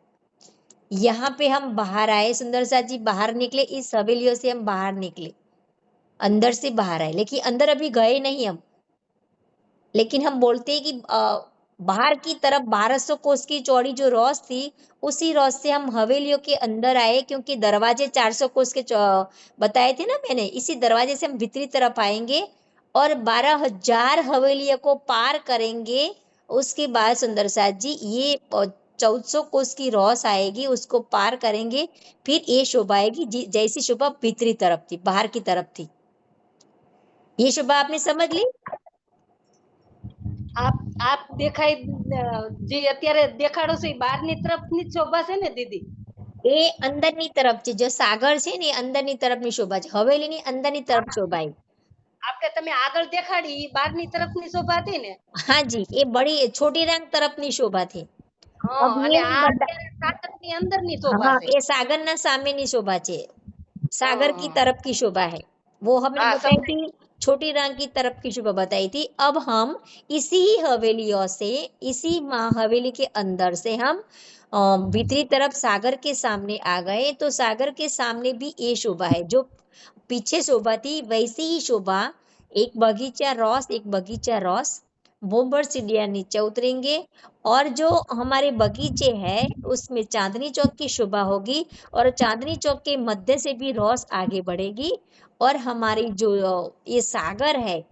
यहाँ पे हम बाहर आए सुंदर सा जी, बाहर निकले, इस हवेलियों से हम बाहर निकले, अंदर से बाहर आए, लेकिन अंदर अभी गए नहीं हम। लेकिन हम बोलते हैं कि बाहर की तरफ 1200 कोस की चौड़ी जो रॉस थी, उसी रॉस से हम हवेलियों के अंदर आए, क्योंकि दरवाजे 400 कोस के बताए थे ना मैंने, इसी दरवाजे से हम भीतरी तरफ आएंगे और 12,000 हवेलियों को पार करेंगे। उसके बाद सुंदर साथ जी ये 1400 कोस की रॉस आएगी, उसको पार करेंगे, फिर ये शोभा आएगी जैसी शोभा भीतरी तरफ थी, बाहर की तरफ थी। ये शोभा आपने समझ ली?
આપ દેખાય જે અત્યારે દેખાડો છે એ બહારની તરફની જ શોભા છે ને દીદી?
એ અંદરની તરફ છે, જો સાગર છે ને એ અંદરની તરફની શોભા છે, હવેલીની અંદરની તરફ શોભા છે।
આપણે તમે આગળ દેખાડી એ બહારની તરફની શોભા હતી ને?
हाँ जी, ये बड़ी छोटी रंग तरफनी शोभा थी।
હા,
अब
અને
ये
આ
बता-
અત્યારે સાગરની અંદરની શોભા
हाँ,
છે।
ये सागर ना सामेनी शोभा છે, सागर की तरफ की शोभा है। वो हमने
हाँ,
बताई थी, छोटी रंग की तरफ की शोभा बताई थी। अब हम इसी हवेलियों से, इसी हवेली के अंदर से हम भीतरी तरफ सागर के सामने आ गए, तो सागर के सामने भी ये शोभा है, जो पीछे शोभा थी वैसी ही शोभा, एक बगीचा रॉस, एक बगीचा रॉस, बोम्बर सीढ़ियां नीचे उतरेंगे, और जो हमारे बगीचे है उसमें चांदनी चौक की शोभा होगी, और चांदनी चौक के मध्य से भी रॉस आगे बढ़ेगी, और हमारी जो ये सागर है,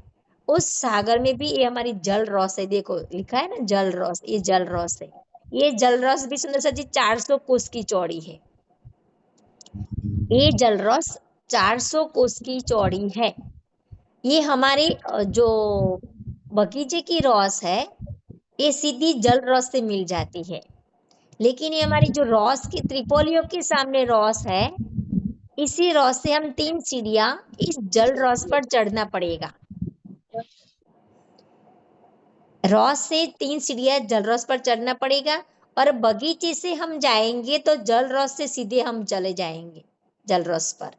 उस सागर में भी ये हमारी जल रॉस है। देखो लिखा है ना जल रॉस, ये जल रॉस है। ये जल रॉस भी सुंदर सा जी 400 कोस की चौड़ी है। ये जल रॉस 400 कोस की चौड़ी है। ये हमारे जो बगीचे की रॉस है, ये सीधी जल रॉस से मिल जाती है। लेकिन ये हमारी जो रॉस की त्रिपोलियों के सामने रॉस है, इसी रॉस से हम 3 सीढ़ियां इस जल रॉस पर चढ़ना पड़ेगा। रॉस से 3 सीढ़ियां जल रॉस पर चढ़ना पड़ेगा, और बगीचे से हम जाएंगे तो जल रॉस से सीधे हम चले जाएंगे जल रॉस पर।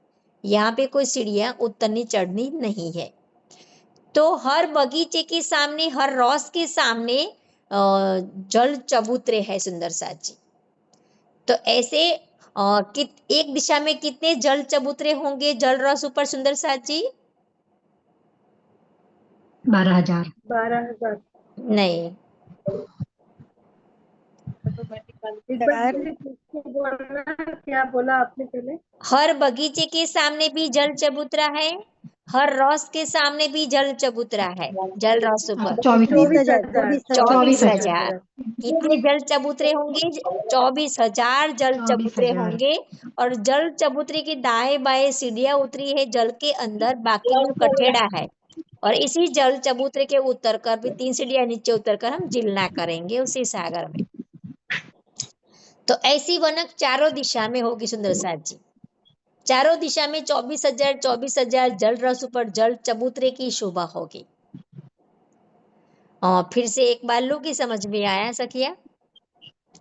यहाँ पे कोई सीढ़ियां उतरनी चढ़नी नहीं है। तो हर बगीचे के सामने, हर रॉस के सामने जल चबूतरे है सुंदर साथ जी। तो ऐसे एक दिशा में कितने जल चबूतरे होंगे जल रॉस ऊपर सुंदर साथ जी?
12,000।
12,000।
नहीं,
एक बार फिर किसको बोलना, क्या बोला आपने पहले?
हर बगीचे के सामने भी जल चबूतरा है, हर रॉस के सामने भी जल चबूतरा है, जल रॉस ऊपर
24,000।
24,000। कितने जल चबूतरे होंगे? 24,000 जल चबूतरे
24,000।
होंगे। और जल चबूतरे की दाएं बाएं सीढ़ियां उतरी है जल के अंदर, बाकी जो कठेड़ा है, और इसी जल चबूतरे के उतर कर भी 3 सीढ़ियां नीचे उतर कर हम जिलना करेंगे उसी सागर में। तो ऐसी वनक चारों दिशा में होगी सुंदर साथ जी। चारों दिशा में 24,000 जल रस ऊपर जल चबूतरे की शोभा होगी। फिर से एक बार लो कि समझ में आया सखिया?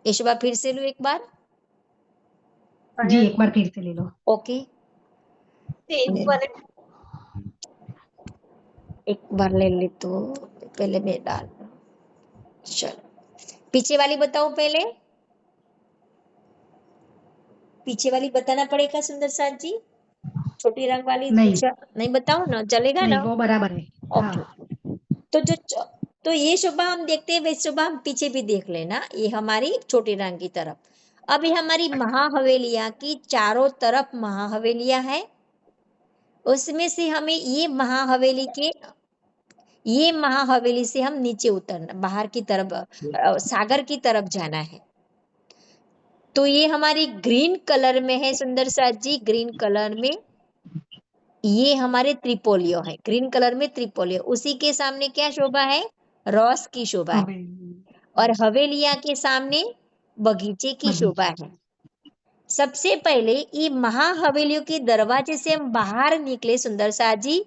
ये शोभा फिर से लो एक बार।
जी एक बार फिर से ले लो।
ओके,
એક
एक बार ले ले तो पहले मैं डाल। चलो पीछे वाली बताओ पहले, पीछे वाली बताना पड़ेगा सुंदर साथ जी। छोटी रंग वाली नहीं बताओ ना, चलेगा
नहीं,
ना?
वो बराबर है।
ओके।
हाँ।
तो ये शोभा हम देखते हैं, वैसे शोभा हम पीछे भी देख लेना, ये हमारी छोटी रंग की तरफ। अब ये हमारी महाहवेलियां की चारों तरफ महाहवेलियां है, उसमें से हमें ये महाहवेली से हम नीचे उतरना, बाहर की तरफ सागर की तरफ जाना है। तो ये हमारी ग्रीन कलर में है सुंदर साथ जी, ग्रीन कलर में ये हमारे त्रिपोलियो है, ग्रीन कलर में त्रिपोलियो। उसी के सामने क्या शोभा है? रॉस की शोभा है, और हवेलियां के सामने बगीचे की शोभा है। सबसे पहले ये महाहवेलियों के दरवाजे से हम बाहर निकले सुंदर साथ जी,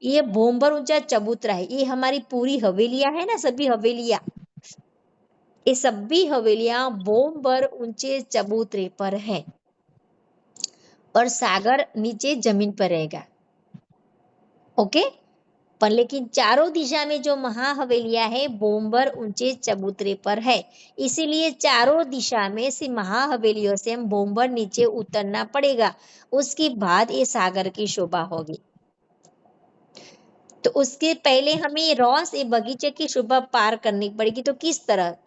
ये भोंबर ऊंचा चबूतरा है, ये हमारी पूरी हवेलियां है ना, सभी हवेलियां, ये सभी हवेलियां भोंबर ऊंचे चबूतरे पर है, और सागर नीचे जमीन पर रहेगा। ओके, पर लेकिन चारों दिशा में जो महाहवेलियां है बोम्बर ऊंचे चबूतरे पर है, इसीलिए चारों दिशा में से महाहवेलियों से हम बोम्बर नीचे उतरना पड़ेगा, उसके बाद ये सागर की शोभा होगी। तो उसके पहले हमें रॉस ये बगीचे की शोभा पार करनी पड़ेगी। तो किस तरह?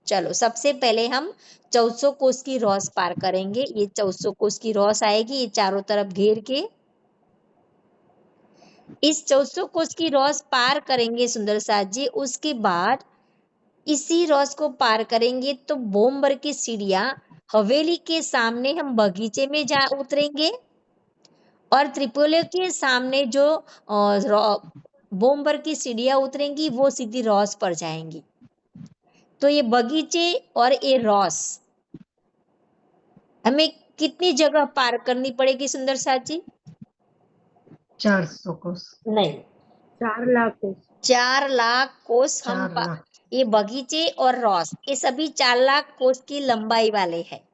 चलो सबसे पहले हम 1400 कोस की रॉस पार करेंगे। ये 1400 कोस की रॉस आएगी, ये चारों तरफ घेर के इस 1400 कोस की रॉस पार करेंगे सुंदर साथ जी। उसके बाद इसी रॉस को पार करेंगे तो बोम्बर की सीढ़ियां हवेली के सामने हम बगीचे में जा उतरेंगे और त्रिपोलियो के सामने जो बोम्बर की सीढ़ियां उतरेंगी वो सीधी रॉस पर जाएंगी। तो ये बगीचे और ये रॉस हमें कितनी जगह पार करनी पड़ेगी सुंदर साथ जी?
400 कोस।
नहीं,
4 लाख कोस।
4 लाख कोस हम
4 लाख।
ये बगीचे और रॉस ये सभी 4 लाख कोस की लंबाई वाले हैं।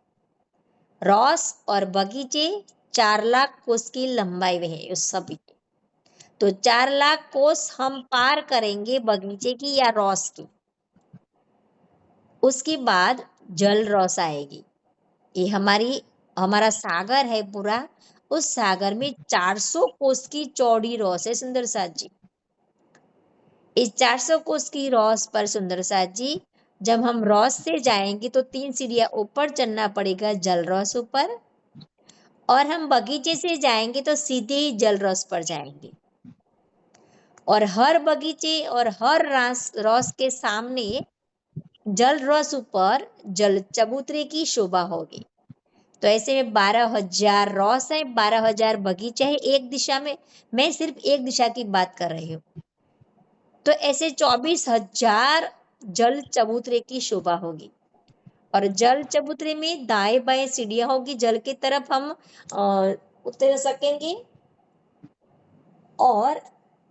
रॉस और बगीचे 4 लाख कोस की लंबाई में है उस सभी। तो 4 लाख कोस हम पार करेंगे बगीचे की या रॉस की। उसके बाद जल रॉस आएगी। ये हमारा सागर है पूरा, उस सागर में 400 कोस की चौड़ी रॉस है सुंदर साथ जी। इस 400 कोस की रॉस पर सुंदर साथ जी जब हम रॉस से जाएंगे तो 3 सीढ़ियां ऊपर चढ़ना पड़ेगा जल रॉस ऊपर, और हम बगीचे से जाएंगे तो सीधे ही जल रॉस पर जाएंगे। और हर बगीचे और हर रॉस के सामने जल रॉस ऊपर जल चबूतरे की शोभा होगी। तो ऐसे में 12,000 रॉस है, 12,000 बगीचे है एक दिशा में। मैं सिर्फ एक दिशा की बात कर रही हूँ। तो ऐसे 24,000 जल चबूतरे की शोभा होगी। और जल चबूतरे में दाएं बाएं सीढ़ियां होगी, जल की तरफ हम उतर सकेंगे और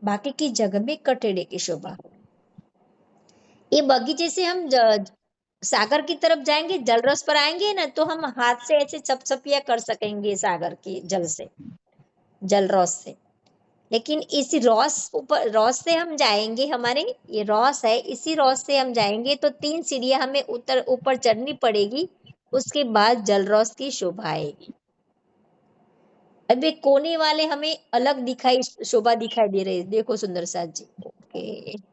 बाकी की जगह में कटेड़े की शोभा होगी। ये बगीचे से हम सागर की तरफ जाएंगे, जल रस पर आएंगे ना तो हम हाथ से ऐसे चपचपिया कर सकेंगे सागर की जल से, जल रस से। लेकिन इसी रॉस से हम जाएंगे, हमारे ये रॉस है, इसी रॉस से हम जाएंगे तो 3 सीढ़ियां हमें ऊपर चढ़नी पड़ेगी। उसके बाद जल रॉस की शोभा आएगी। अब ये कोने वाले हमें अलग शोभा दिखाई दे रहे हैं, देखो सुंदर साथ जी। ओके,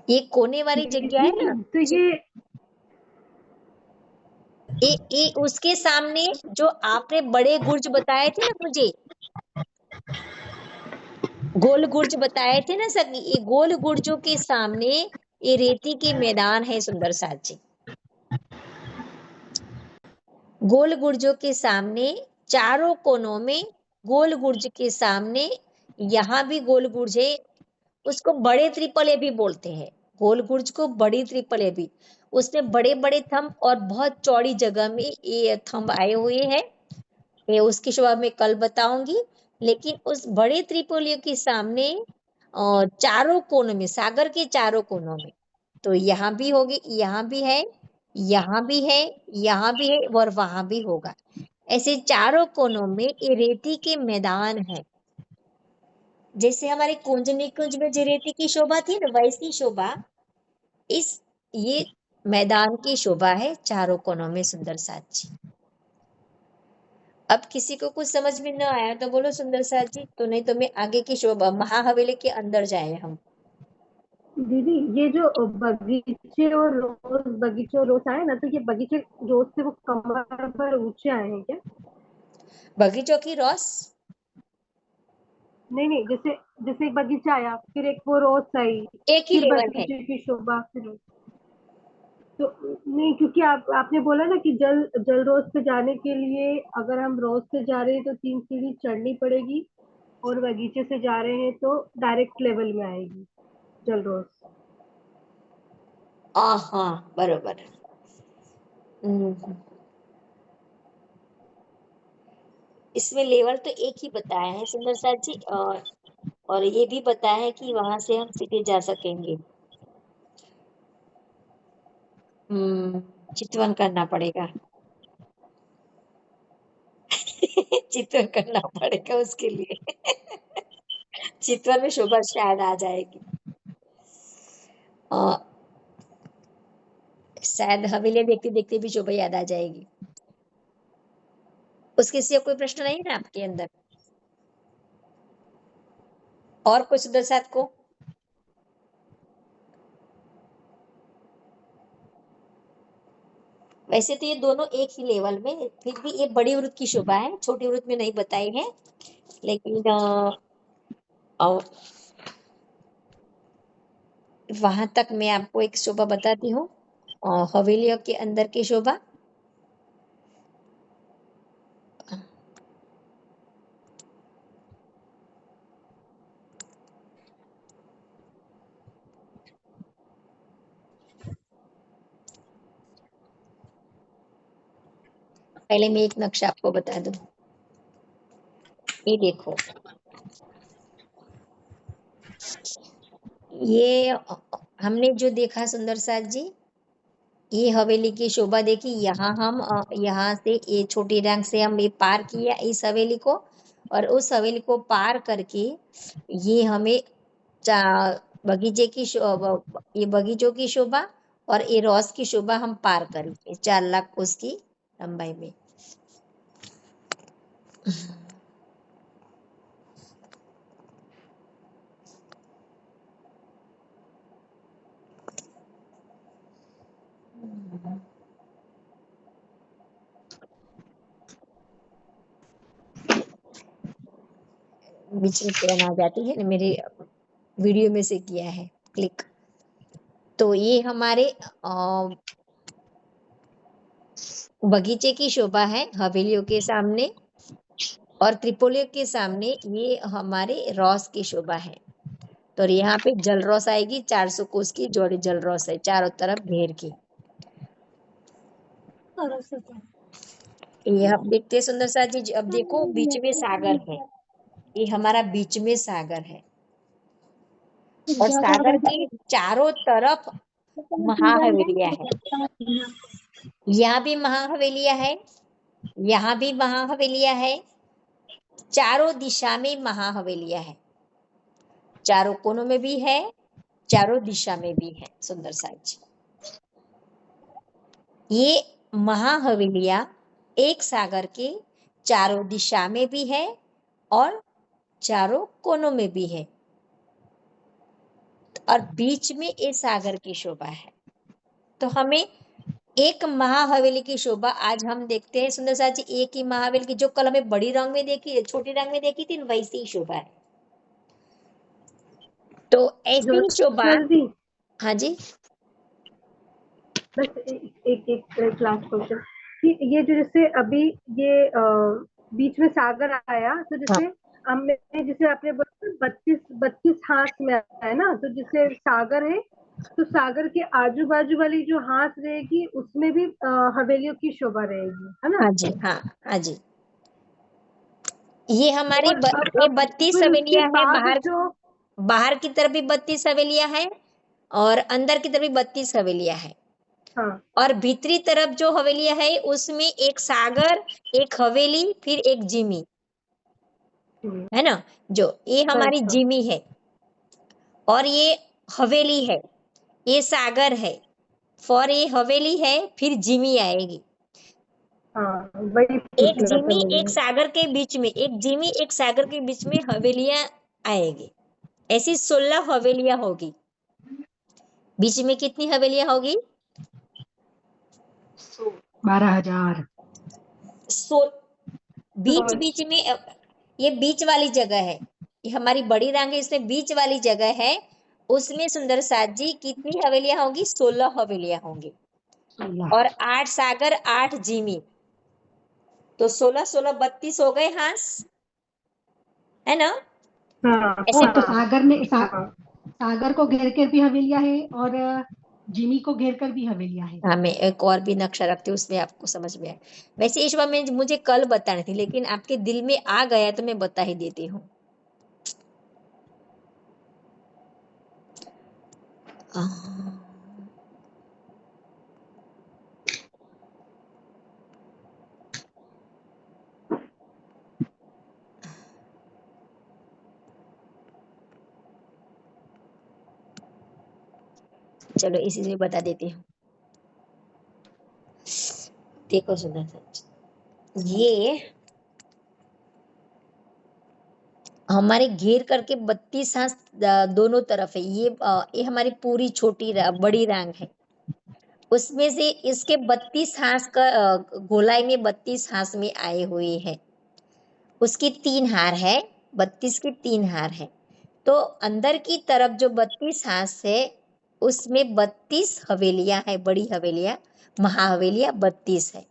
ये कोने वाली जगह है ना,
तो
ये उसके सामने जो आपने बड़े गुर्ज बताए थे ना मुझे, गोल गुर्ज बताए थे ना सगी, ये गोल गुर्जों के सामने ये रेती के मैदान है सुंदर साथ जी। गोल गुर्जों के सामने चारों कोनों में गोल गुर्ज के सामने यहाँ भी गोल गुर्ज है, उसको बड़े त्रिपले भी बोलते हैं। गोल गुर्ज को बड़ी त्रिपले भी, उसमें बड़े बड़े थंब और बहुत चौड़ी जगह में ये थंब आए हुए हैं। ये उसकी शोभा मैं कल बताऊंगी। लेकिन उस बड़े त्रिपोलियों के सामने चारों कोनों में, सागर के चारों कोनों में, तो यहाँ भी होगी, यहाँ भी है, यहाँ भी है, यहाँ भी है और वहां भी होगा। ऐसे चारों कोनों में ये रेती के मैदान है। जैसे हमारे कुंज निकुंज में जो रेती की शोभा थी ना, वैसी शोभा ये मैदान की शोभा है चारों कोनों में सुंदर साथ जी। अब किसी को कुछ समझ में न आया तो बोलो सुंदर साथ जी, तो नहीं तो मैं आगे की शोभा महाहवेली के अंदर जाए हम।
दीदी ये जो बगीचे और रोज आए ना, तो ये बगीचे रोज से वो कमर पर ऊंचे आए हैं क्या?
बगीचों की रॉस
नहीं, जैसे एक बगीचा आया, फिर एक वो रोज आई,
एक ही
फिर
लेवल है।
बगीचे की शोभा, फिर तो नहीं, क्योंकि आपने बोला ना कि जल रोज पे जाने के लिए अगर हम रोज से जा रहे हैं तो 3 सीढ़ी चढ़नी पड़ेगी, और बगीचे से जा रहे हैं तो डायरेक्ट लेवल में आएगी जल रोज।
हाँ बरोबर। इसमें लेवल तो एक ही बताया है सुंदर साथ जी, और ये भी बताया है कि वहां से हम सीधे जा सकेंगे। चितवन करना पड़ेगा चितवन करना पड़ेगा उसके लिए चितवन में शोभा शायद आ जाएगी। अ, शायद हवेली देखते देखते भी शोभा याद आ जाएगी। उसके सिवा कोई प्रश्न नहीं है आपके अंदर? और कोई सुंदर साथ को? वैसे तो ये दोनों एक ही लेवल में, फिर भी ये बड़ी वृत्त की शोभा है, छोटी वृत्त में नहीं बताई है। लेकिन वहां तक मैं आपको एक शोभा बताती हूँ, हवेलियों के अंदर की शोभा। पहले मैं एक नक्शा आपको बता दूं। ये देखो, ये हमने जो देखा सुंदर साथ जी, ये हवेली की शोभा देखी। यहाँ हम यहाँ से ये छोटी रंग से हम ये पार किया इस हवेली को, और उस हवेली को पार करके ये हमें बगीचे की ये बगीचों की शोभा और ये रोज की शोभा हम पार करी 4 लाख कोस की लंबाई में। बीच में ट्रेन आ जाती है, मेरे वीडियो में से किया है क्लिक। तो ये हमारे बगीचे की शोभा है हवेलियों के सामने, और त्रिपोलियों के सामने ये हमारे रॉस की शोभा है। तो यहाँ पे जल रॉस आएगी, 400 कोस की जोड़ी जल रॉस है चारों तरफ घेर की। ये आप देखते हैं सुंदर सा जी। अब देखो बीच में सागर है, ये हमारा बीच में सागर है, और सागर के चारों तरफ महाहवेलियां है। यहाँ भी महाहवेलियां है, यहाँ भी महाहवेलियां है, चारों दिशा में महाहवेलियां है, चारों कोनों में भी है, चारों दिशा में भी है सुंदर सा जी। ये महाहवेलियां एक सागर के चारों दिशा में भी है और चारों कोनों में भी है, और बीच में ये सागर की शोभा है। तो हमें एक महाहवेली की शोभा आज हम देखते हैं सुंदर सा जी। एक ही महाहवेली की जो कल हमें बड़ी रंग में देखी, छोटी रंग में देखी थी, वैसी ही शोभा है। तो ऐसी ही शोभा।
सर जी,
हाँ जी,
बस एक लास्ट क्वेश्चन कि ये जो जैसे अभी ये बीच में सागर आया, तो जैसे हमने जैसे आपने बोला 32 हाथ में आया ना, तो जैसे सागर है तो सागर के आजू बाजू वाली जो हाथ रहेगी उसमें भी हवेलियों की शोभा रहेगी, है ना?
हाँ जी, हाँ, हाँ जी। ये हमारी
और
ये 32
फिर उसके
हवेलियां है।
बाद जो
बाहर की तरफ भी 32 हवेलियां है, और अंदर की तरफ भी 32 हवेलियां है।
हाँ
और भीतरी तरफ जो हवेलियां है उसमें एक सागर, एक हवेली, फिर एक जिमी है ना। जो ये हमारी
बस,
जिमी है, और ये हवेली है, ये सागर है, फॉर ये हवेली है, फिर जिमी आएगी।
हाँ वही
एक
पूछना था
जिमी एक
मुझे।
सागर के बीच में, एक जिमी एक सागर के बीच में हवेलियां आएगी। ऐसी 16 हवेलियां होगी। बीच में कितनी हवेलियां होगी?
12,000।
बीच बीच में ये बीच वाली जगह है, ये हमारी बड़ी रंग है, इसमें बीच वाली जगह है, उसमें सुंदर साथ जी कितनी हवेलियां होगी? 16 हवेलियां होंगी।
16।
और 8 सागर 8 जिमी, तो 16 16 32 हो गए हास, है ना।
हाँ
ऐसे
तो सागर में
हाँ
सागर को घेर कर भी हवेलियां है और जिमी को घेर कर भी हवेलियां है।
हाँ, मैं एक और भी नक्शा रखती हूँ, उसमें आपको समझ में आए। वैसे इस बार में मुझे कल बतानी थी, लेकिन आपके दिल में आ गया तो मैं बता ही देती हूँ। चलो इसी से बता देती हूँ। देखो सुंदर सा, ये हमारे घेर करके 32 हाथ दोनों तरफ है। ये हमारी पूरी बड़ी रांग है। उसमें से इसके 32 हाथ का गोलाई में 32 हाथ में आए हुए हैं। उसकी 3 हार है, 32 की 3 हार है। तो अंदर की तरफ जो 32 हाथ है उसमें 32 हवेलियां है, बड़ी हवेलियां, महाहवेलियां 32 है।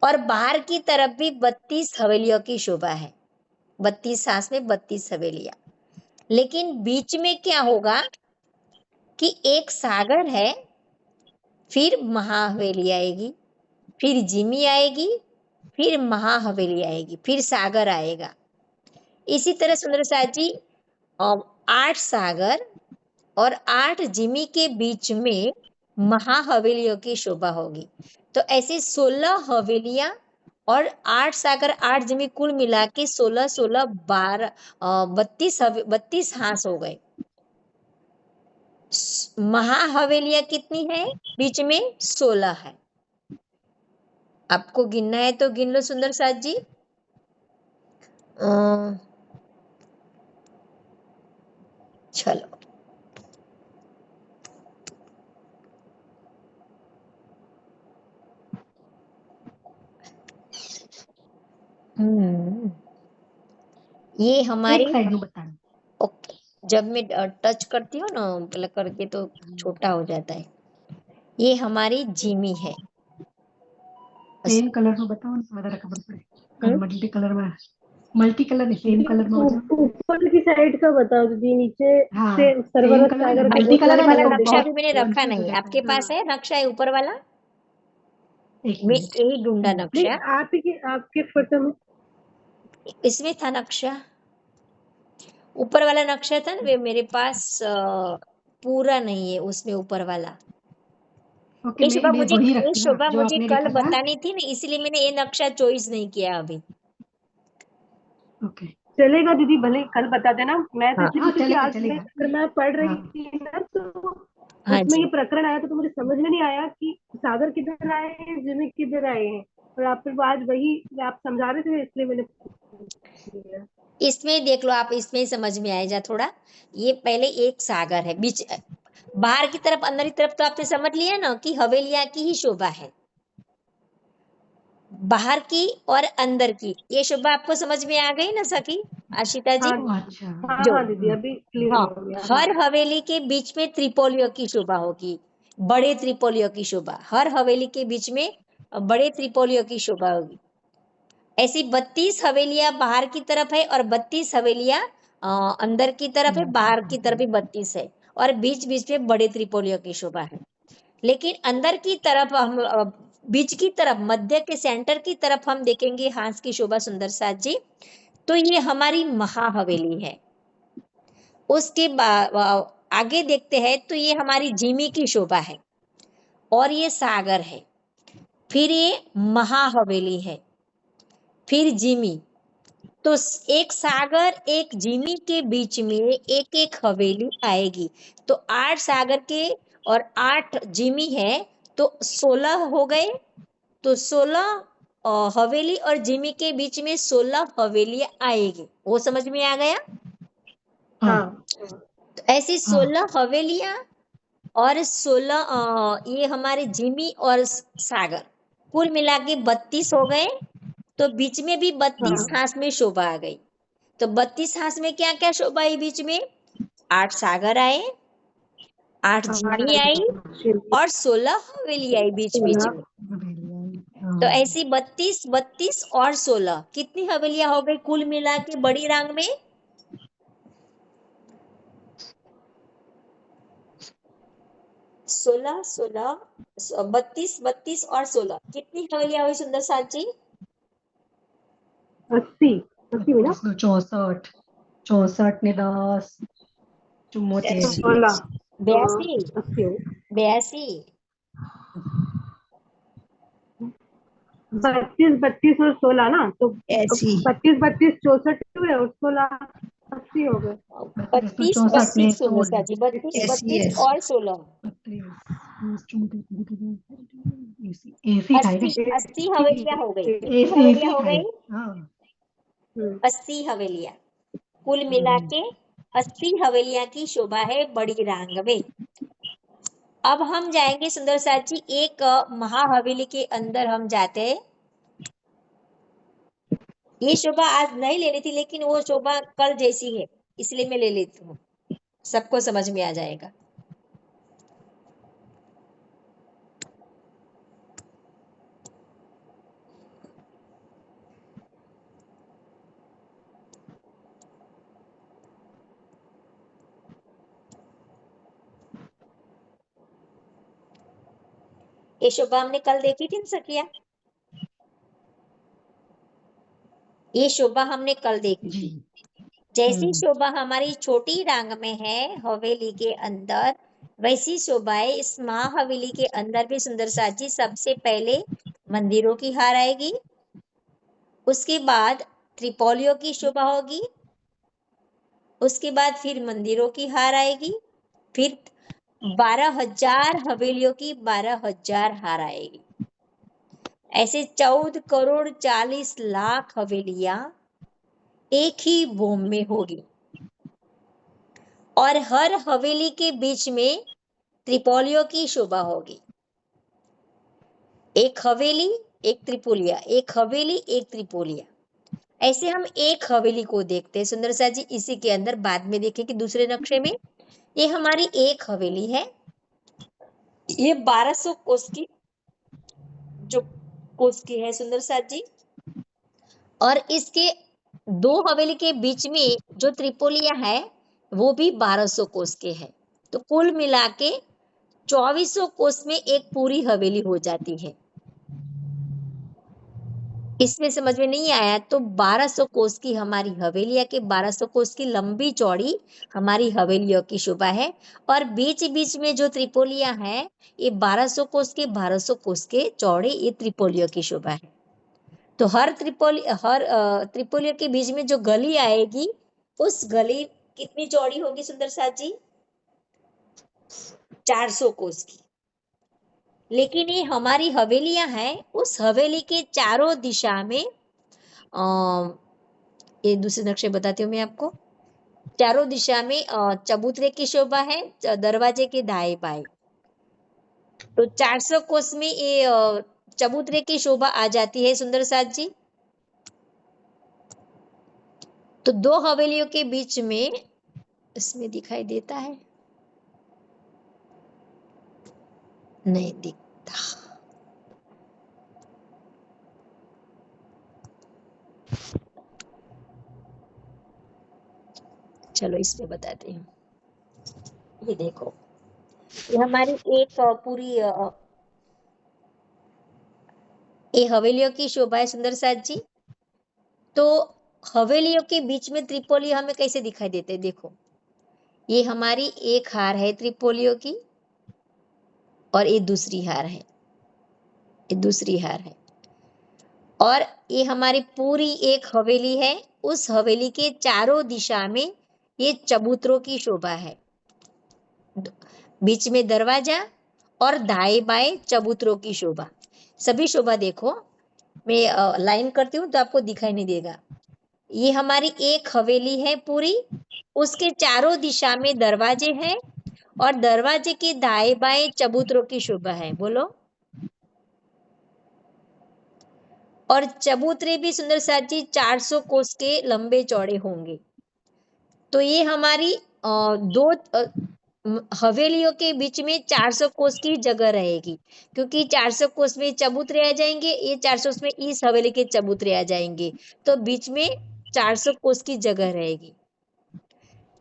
और बाहर की तरफ भी 32 हवेलियों की शोभा है, 32 हाथ में 32 हवेलियां। लेकिन बीच में क्या होगा कि एक सागर है, फिर महाहवेली आएगी, फिर जिमी आएगी, फिर महाहवेली आएगी, फिर सागर आएगा। इसी तरह सुंदर साथ जी 8 सागर और 8 जिमी के बीच में महाहवेलियों की शोभा होगी। तो ऐसे 16 हवेलियां और 8 सागर 8 जिमी कुल मिला के 16 16 12 32 हाथ हो गए। महाहवेलियां कितनी है? बीच में 16 है। आपको गिनना है तो गिन लो सुंदर साथ जी। चलो ये हमारी
एक साइड में बताना।
ओके, जब मैं टच करती हूँ ना मतलब करके तो छोटा हो जाता है। ये हमारी जिमी है।
सेम कलर में बताओ ना, ज्यादा खबर पड़े। मल्टी कलर में, मल्टी कलर नहीं, सेम कलर में हो जाए।
ऊपर की साइड का बताओ दीदी, नीचे
हाँ,
से सर्वर
सेम
और
कलर
सागर
है,
का
मल्टी
मल्टी
बहुत
कलर
कलर
में
वाला
तो
नक्शा
बहुत
भी मैंने रखा
कंफ्यूज हो
नहीं।
जाता
आपके
है।
पास है नक्शा है ऊपर वाला?
एक
मैं
मिनट,
यही ढूंढा
नहीं,
नक्शा,
आपके फोटो में
इसमें था नक्शा। ऊपर वाला नक्शा था ना, वे मेरे पास पूरा नहीं है उसमें ऊपर वाला।
ओके,
ये शोभा
मैं
मुझे
वही
ये
रखती हूँ
शोभा
जो
मुझे
आपने
कल
लिखा था।
बतानी थी ना, इसलिए मैंने ये नक्शा चॉइस नहीं किया अभी।
ओके,
चलेगा दीदी, भले कल बता देना। मैं तो
हाँ
इसलिए
हाँ
क्योंकि
चलेगा
आज
चलेगा।
मैं पढ़ रही
हाँ
थी ना, तो
हाँ
उसमें
जी,
ये प्रकरण आया तो मुझे समझ में नहीं आया कि सागर किधर आए हैं, जिमी किधर आए हैं। और आप फिर आज वही आप समझा रहे थे, इसलिए मैंने पूछ लिया।
इसमें देख लो आप, इसमें ही समझ में आएगा थोड़ा। ये पहले एक सागर है बीच, बाहर की तरफ अंदर की तरफ तो आपने समझ लिया ना कि हवेलियां की ही शोभा है। बाहर की और अंदर की ये शोभा आपको समझ में आ गई ना सखी आशिता जी?
हाँ
अच्छा।
हाँ
जो
हाँ दीदी, अभी क्लियर
हाँ,
हो गया। हाँ
हर हवेली के बीच में त्रिपोलियों की शोभा होगी, बड़े त्रिपोलियों की शोभा। हर हवेली के बीच में बड़े त्रिपोलियों की शोभा होगी। ऐसी 32 हवेलियां बाहर की तरफ है और 32 हवेलियां अंदर की तरफ है, बाहर की तरफ भी 32 है। और बीच बीच में बड़े त्रिपोलियों की शोभा है। लेकिन अंदर की तरफ हम बीच की तरफ, मध्य के सेंटर की तरफ हम देखेंगे हाथ की शोभा सुंदर साथ जी, तो ये हमारी महाहवेली है। उसके आगे देखते हैं तो ये हमारी जिमी की शोभा है और ये सागर है। फिर ये महाहवेली है, फिर जिमी। तो एक सागर एक जिमी के बीच में एक एक हवेली आएगी। तो 8 सागर के और 8 जिमी है तो 16 हो गए। तो 16 हवेली और जिमी के बीच में 16 हवेलियां आएगी। वो समझ में आ गया?
हाँ
हाँ
तो ऐसी 16 हवेलियां और 16 ये हमारे जिमी और सागर कुल मिला के 32 हो गए। तो बीच में भी 32
हाँ
हाथ में शोभा आ गई। तो 32 हाथ में क्या क्या शोभा आई? बीच में 8 सागर आए, 8 जिमी आई और 16 हवेली आई बीच बीच में। तो ऐसी 32 32 और 16 कितनी हवेलियां हो गई कुल मिला के बड़ी रांग में? 16 16 32 32 और 16 कितनी हवेलियां हुई सुंदर साथ जी?
80 80 हुई ना?
64, 64 ने 10 चुम्मोते
16
82
80 हुई।
82
32 32 और 16 ना, तो
ऐसी
32 32 64 हुए और 16 80 हो गए।
32
64
32
में
सुंदर
तोड़
सा जी, 32
yes,
32
yes.
और 16
एसी खाए
80
गए
80 हवेलियां हो गई। कितनी
एसी
हवेलियां
एसी
हो
खाए
गई?
हाँ
80 हवेलियां। कुल मिला के 80 हवेलियां की शोभा है बड़ी रांग में। अब हम जाएंगे सुंदर साथ जी एक महाहवेली के अंदर हम जाते हैं। ये शोभा आज नहीं लेनी थी लेकिन वो शोभा कल जैसी है इसलिए मैं ले लेती हूँ, सबको समझ में आ जाएगा। ये शोभा हमने कल देखी थी ना सखिया, ये शोभा हमने कल देखी
जी
थी। जैसी शोभा हमारी छोटी रांग में है हवेली के अंदर, वैसी शोभाएं इस महाहवेली के अंदर भी सुंदर साथ जी। सबसे पहले मंदिरों की हार आएगी, उसके बाद त्रिपोलियों की शोभा होगी, उसके बाद फिर मंदिरों की हार आएगी, फिर 12,000 हवेलियों की 12,000 हार आएगी। ऐसे 14 करोड़ 40 लाख हवेलियां एक ही भूम में होगी और हर हवेली के बीच में त्रिपोलियों की शोभा होगी। एक हवेली एक त्रिपोलिया, एक हवेली एक त्रिपोलिया। ऐसे हम एक हवेली को देखते हैं सुंदर सा जी। इसी के अंदर बाद में देखें कि दूसरे नक्शे में ये हमारी एक हवेली है। ये 1200 कोस की जो कोस की है सुंदर सा जी, और इसके दो हवेली के बीच में जो त्रिपोलिया है वो भी 1200 कोस के है। तो कुल मिला के 2400 कोस में एक पूरी हवेली हो जाती है। इसमें समझ में नहीं आया तो 1200 कोस की हमारी हवेलियां के 1200 कोस की लंबी चौड़ी हमारी हवेलियों की शोभा है, और बीच बीच में जो त्रिपोलियां हैं ये 1200 कोस के 1200 कोस के चौड़े ये त्रिपोलियों की शोभा है। तो हर त्रिपोलियों के बीच में जो गली आएगी उस गली कितनी चौड़ी होगी सुंदर साथ जी? 400 कोस की। लेकिन ये हमारी हवेलियां हैं, उस हवेली के चारों दिशा में ये दूसरे नक्शे बताती हूँ मैं आपको। चारों दिशा में चबूतरे की शोभा है, दरवाजे के दाएं बाएं। तो 400 कोस में ये चबूतरे की शोभा आ जाती है सुंदर साथ जी। तो दो हवेलियों के बीच में इसमें दिखाई देता है, नहीं दिखता। चलो इसमें बताते हैं। ये देखो, ये हमारी एक पूरी ये हवेलियों की शोभा है सुंदर साथ जी। तो हवेलियों के बीच में त्रिपोली हमें कैसे दिखाई देते हैं? देखो, ये हमारी एक हार है त्रिपोलियों की और ये दूसरी हार है, ये दूसरी हार है, और ये हमारी पूरी एक हवेली है। उस हवेली के चारों दिशा में ये चबूतरों की शोभा है, बीच में दरवाजा और दाएं बाएं चबूतरों की शोभा। सभी शोभा देखो, मैं लाइन करती हूँ तो आपको दिखाई नहीं देगा। ये हमारी एक हवेली है पूरी, उसके चारों दिशा में दरवाजे हैं और दरवाजे के दाएं बाएं चबूतरों की शोभा है। बोलो। और चबूतरे भी सुंदर साथ जी 400 कोस के लंबे चौड़े होंगे। तो ये हमारी दो हवेलियों के बीच में 400 कोस की जगह रहेगी, क्योंकि 400 कोस में चबूतरे आ जाएंगे, ये 400 में इस हवेली के चबूतरे आ जाएंगे, तो बीच में 400 कोस की जगह रहेगी।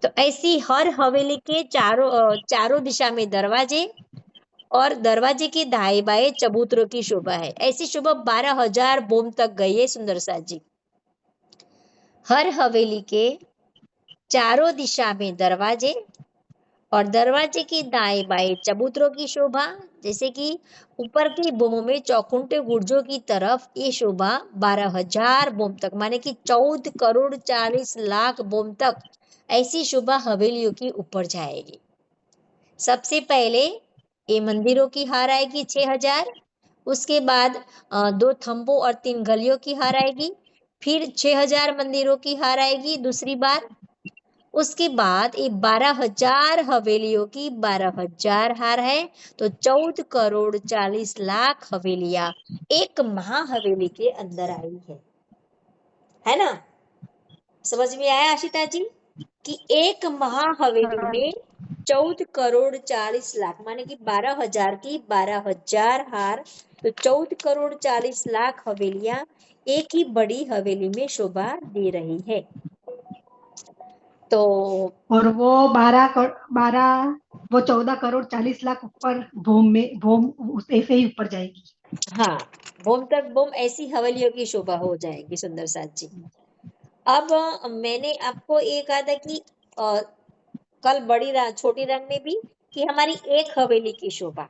तो ऐसी हर हवेली के चारों दिशा में दरवाजे और दरवाजे के दाएं बाएं चबूतरों की शोभा है। ऐसी शोभा 12,000 बोम तक गई है सुंदर साथ जी। हर हवेली के चारों दिशा में दरवाजे और दरवाजे के दाएं बाएं चबूतरों की शोभा जैसे कि ऊपर की बोमों में चौखुंटे गुर्जों की तरफ ये शोभा 12,000 बोम तक, माने कि 14 करोड़ 40 लाख बोम तक ऐसी शोभा हवेलियों की ऊपर जाएगी। सबसे पहले ये मंदिरों की हार आएगी 6,000, उसके बाद 2 थंबों और 3 गलियों की हार आएगी, फिर 6,000 मंदिरों की हार आएगी दूसरी बार। उसके बाद ये 12,000 हवेलियों की 12,000 हार है, तो 14 करोड़ 40 लाख हवेलियां एक महाहवेली के अंदर आई है ना। समझ में आया आशिता जी कि एक महाहवेली
हाँ
में 14 करोड़ 40 लाख माने कि 12,000 की 12,000 हार, तो 14 करोड़ 40 लाख हवेलियां एक ही बड़ी हवेली में शोभा दे रही है। तो
और वो 14 करोड़ 40 लाख ऊपर भूम उस ऐसे ही ऊपर जाएगी।
हाँ, बोम तक बोम ऐसी हवेलियों की शोभा हो जाएगी सुंदर साथ जी। अब मैंने आपको ये कहा था कि कल छोटी रंग में भी कि हमारी एक हवेली की शोभा,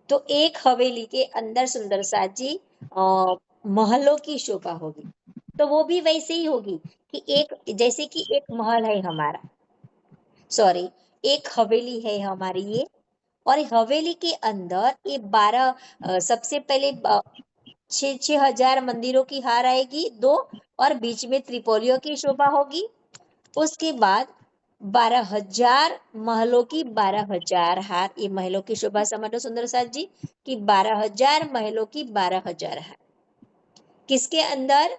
तो एक हवेली के अंदर सुंदर साथ जी महलों की शोभा होगी, तो वो भी वैसे ही होगी कि जैसे कि एक महल है हमारा, सॉरी एक हवेली है हमारी ये, और हवेली के अंदर ये 12 सबसे पहले 6,000 मंदिरों की हार आएगी 2, और बीच में त्रिपोलियों की शोभा होगी। उसके बाद 12,000 महलों की 12,000 हार, ये महलों की शोभा समझो सुंदर साथ जी कि 12,000 महलों की 12,000 हार किसके अंदर,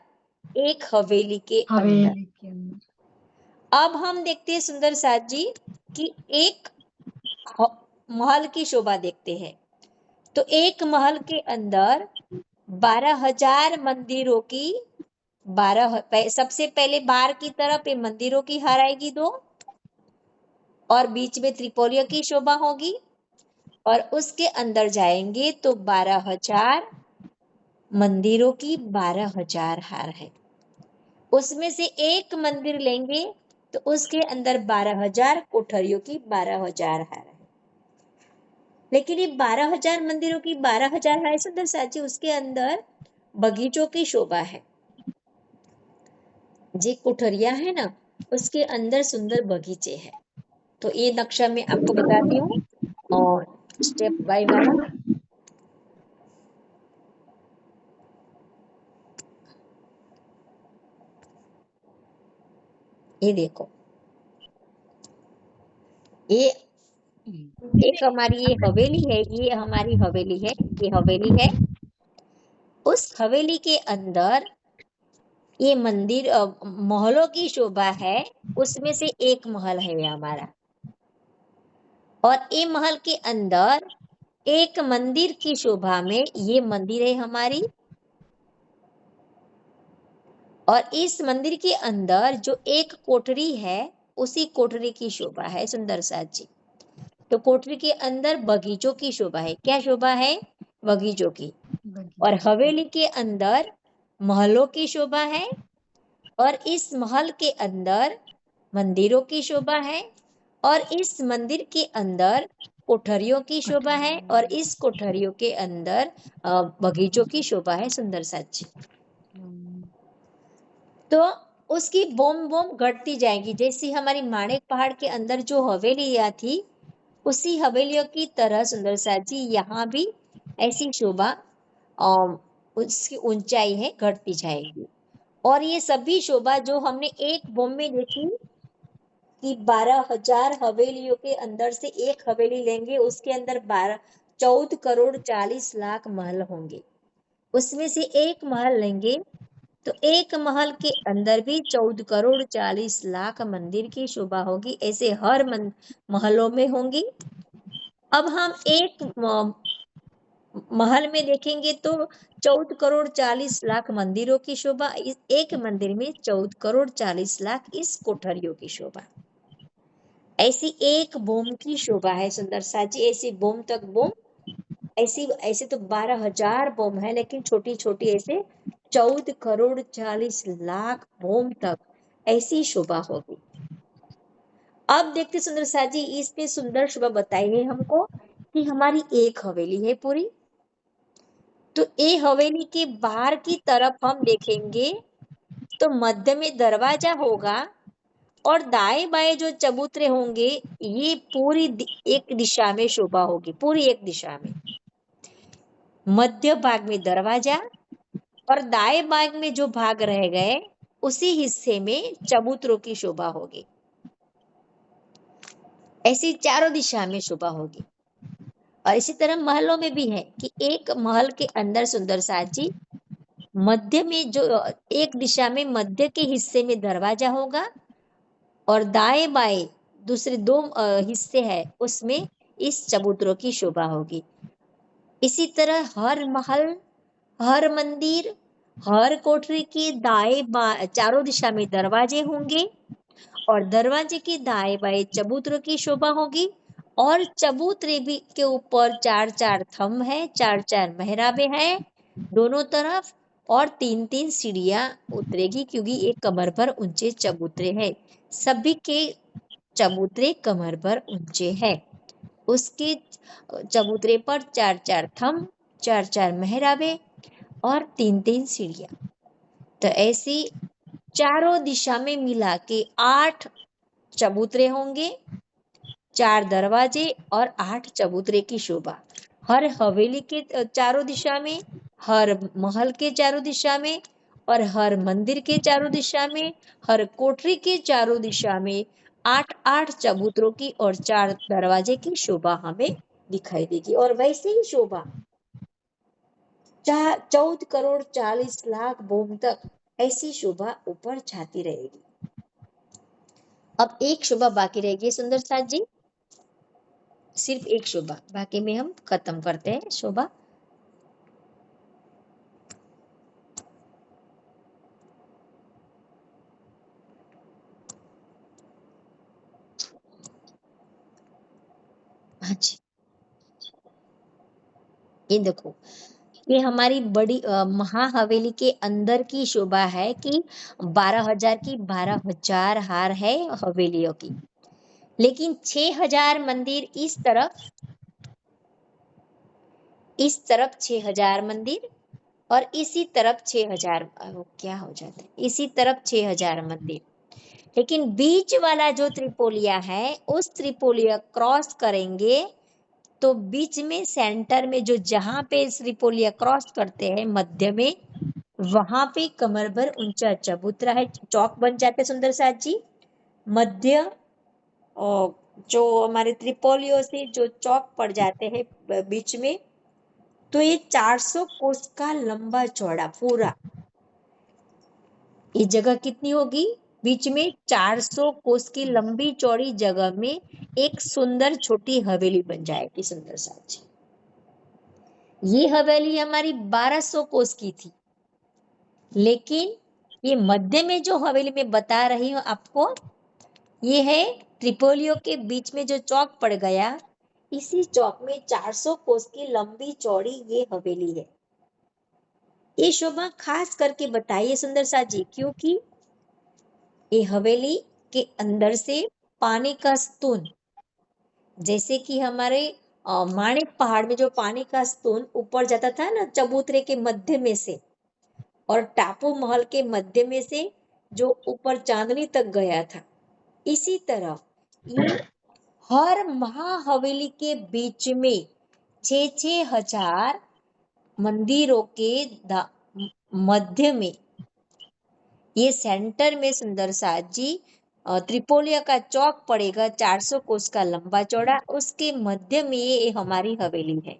एक हवेली के अंदर।
हवेली के अंदर।
अब हम देखते हैं सुंदर साथ जी कि एक महल की शोभा देखते हैं, तो एक महल के अंदर 12,000 मंदिरों की 12 सबसे पहले बाहर की तरफ ये मंदिरों की हार आएगी 2, और बीच में त्रिपोलियों की शोभा होगी, और उसके अंदर जाएंगे तो 12,000 मंदिरों की 12,000 हार है। उसमें से एक मंदिर लेंगे तो उसके अंदर 12,000 कोठरियों की 12,000 हार है। लेकिन ये 12,000 मंदिरों की 12,000 हार सुंदर साची, उसके अंदर बगीचों की शोभा है। जी कोठरिया है ना, उसके अंदर सुंदर बगीचे हैं। तो ये नक्शा मैं आपको बताती हूँ और स्टेप बाय वाला। ये देखो, ये एक हमारी ये हवेली है, ये हमारी हवेली है, ये हवेली है। उस हवेली के अंदर ये मंदिर महलों की शोभा है, उसमें से एक महल है हमारा, और ये महल के अंदर एक मंदिर की शोभा में ये मंदिर है हमारी, और इस मंदिर के अंदर जो एक कोठरी है उसी कोठरी की शोभा है सुंदर साथ जी। तो कोठरी के अंदर बगीचों की शोभा है। क्या शोभा है? बगीचों की। और हवेली के अंदर महलों की शोभा है, और इस महल के अंदर मंदिरों की शोभा है, और इस मंदिर के अंदर कोठरियों की शोभा है, और इस कोठरियों के अंदर बगीचों की शोभा है सुंदर साथ जी। तो उसकी बोम बोम घटती जाएगी, जैसी हमारी माणिक पहाड़ के अंदर जो हवेलियां थी उसी हवेलियों की तरह सुंदर साथ जी यहाँ भी ऐसी शोभा उसकी ऊंचाई है घटती जाएगी। और ये सभी शोभा जो हमने एक बोम में देखी कि 12,000 हवेलियों के अंदर से एक हवेली लेंगे, उसके अंदर 14 करोड़ 40 लाख महल होंगे, उसमें से एक महल लेंगे तो एक महल के अंदर भी 14 करोड़ 40 लाख मंदिर की शोभा होगी। ऐसे हर महलों में होंगी। अब हम एक महल में देखेंगे तो 14 करोड़ 40 लाख मंदिरों की शोभा, एक मंदिर में 14 करोड़ 40 लाख इस कोठरियों की शोभा। ऐसी एक बोम की शोभा है सुंदर साजी। ऐसी बोम तक बोम, ऐसे तो 12,000 बोम है, लेकिन छोटी छोटी ऐसे 14 करोड़ 40 लाख बोम तक ऐसी शोभा होगी। अब देखते सुंदर साजी, इसमें सुंदर शोभा बताई है हमको ये हमारी एक हवेली है पूरी। तो ये हवेली के बाहर की तरफ हम देखेंगे तो मध्य में दरवाजा होगा और दाएं बाएं जो चबूतरे होंगे ये पूरी एक दिशा में शोभा होगी, पूरी एक दिशा में। मध्य भाग में दरवाजा और दाएं भाग में जो भाग रह गए उसी हिस्से में चबूतरों की शोभा होगी। ऐसी चारों दिशा में शोभा होगी। और इसी तरह महलों में भी है कि एक महल के अंदर सुंदर साजी मध्य में जो एक दिशा में मध्य के हिस्से में दरवाजा होगा और दाएं बाएं दूसरे दो हिस्से है उसमें इस चबूतरों की शोभा होगी। इसी तरह हर महल, हर मंदिर, हर कोठरी के दाएं चारों दिशा में दरवाजे होंगे और दरवाजे के दाएं बाएं चबूतरों की शोभा होगी। और चबूतरे भी के ऊपर चार चार थंब है, चार चार मेहराबे हैं दोनों तरफ और तीन तीन सीढ़ियां उतरेगी क्योंकि ये कमर पर ऊंचे चबूतरे हैं। सभी के चबूतरे कमर पर ऊंचे हैं। उसके चबूतरे पर चार चार थंब, चार चार मेहराबे और तीन तीन सीढ़ियां। तो ऐसी चारों दिशा में मिला के 8 चबूतरे होंगे, 4 दरवाजे और 8 चबूतरे की शोभा। हर हवेली के चारों दिशा में, हर महल के चारों दिशा में और हर मंदिर के चारों दिशा में, हर कोठरी के चारों दिशा में 8-8 चबूतरों की और 4 दरवाजे की शोभा हमें दिखाई देगी। और वैसे ही शोभा 14 करोड़ 40 लाख भूम तक ऐसी शोभा ऊपर छाती रहेगी। अब एक शोभा बाकी रहेगी सुंदर साथ जी, सिर्फ एक शोभा, बाकी में हम खत्म करते हैं शोभा। हाँ जी, ये देखो ये हमारी बड़ी महा हवेली के अंदर की शोभा है कि 12,000 की 12,000 हार है हवेलियों की। लेकिन 6,000 मंदिर इस तरफ 6,000 मंदिर और इसी तरफ 6,000 क्या हो जाता है, इसी तरफ 6,000 मंदिर। लेकिन बीच वाला जो त्रिपोलिया है उस त्रिपोलिया क्रॉस करेंगे तो बीच में सेंटर में जो जहां पे त्रिपोलिया क्रॉस करते हैं मध्य में वहां पे कमर भर ऊंचा चबूतरा है, चौक बन जाते सुंदर साथ जी। मध्य और जो हमारे त्रिपोलियों से जो चौक पड़ जाते हैं बीच में, तो ये 400 कोस का लंबा चौड़ा पूरा ये जगह कितनी होगी, बीच में 400 कोस की लंबी चौड़ी जगह में एक सुंदर छोटी हवेली बन जाएगी सुंदर साथ जी। ये हवेली हमारी 1200 कोस की थी, लेकिन ये मध्य में जो हवेली में बता रही हूं आपको, ये है त्रिपोलियों के बीच में जो चौक पड़ गया, इसी चौक में 400 कोस की लंबी चौड़ी ये हवेली है। ये शोभा खास करके बताइए सुंदर साथ जी, क्योंकि ये हवेली के अंदर से पानी का स्तून, जैसे कि हमारे माणिक पहाड़ में जो पानी का स्तून ऊपर जाता था ना चबूतरे के मध्य में से और टापू महल के मध्य में से जो ऊपर चांदनी तक गया था, इसी तरह ये हर महाहवेली के बीच में 6,000 मंदिरों के मध्य में ये सेंटर में सुंदर साथ जी त्रिपोलिया का चौक पड़ेगा 400 कोस का लंबा चौड़ा, उसके मध्य में ये हमारी हवेली है।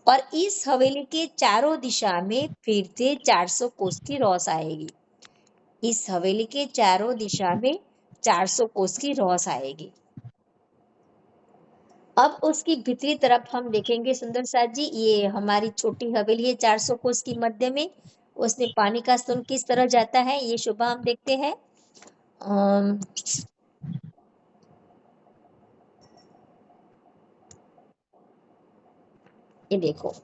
और इस हवेली के चारों दिशा में फिर से 400 कोस की रौस आएगी। इस हवेली के चारों दिशा में 400 कोस की रौस आएगी। अब उसकी भीतरी तरफ हम देखेंगे सुंदर साथ जी, ये हमारी छोटी हवेली है 400 कोस की मध्य में, उसमें पानी का स्तून किस तरह जाता है ये शोभा हम देखते हैं। ये देखो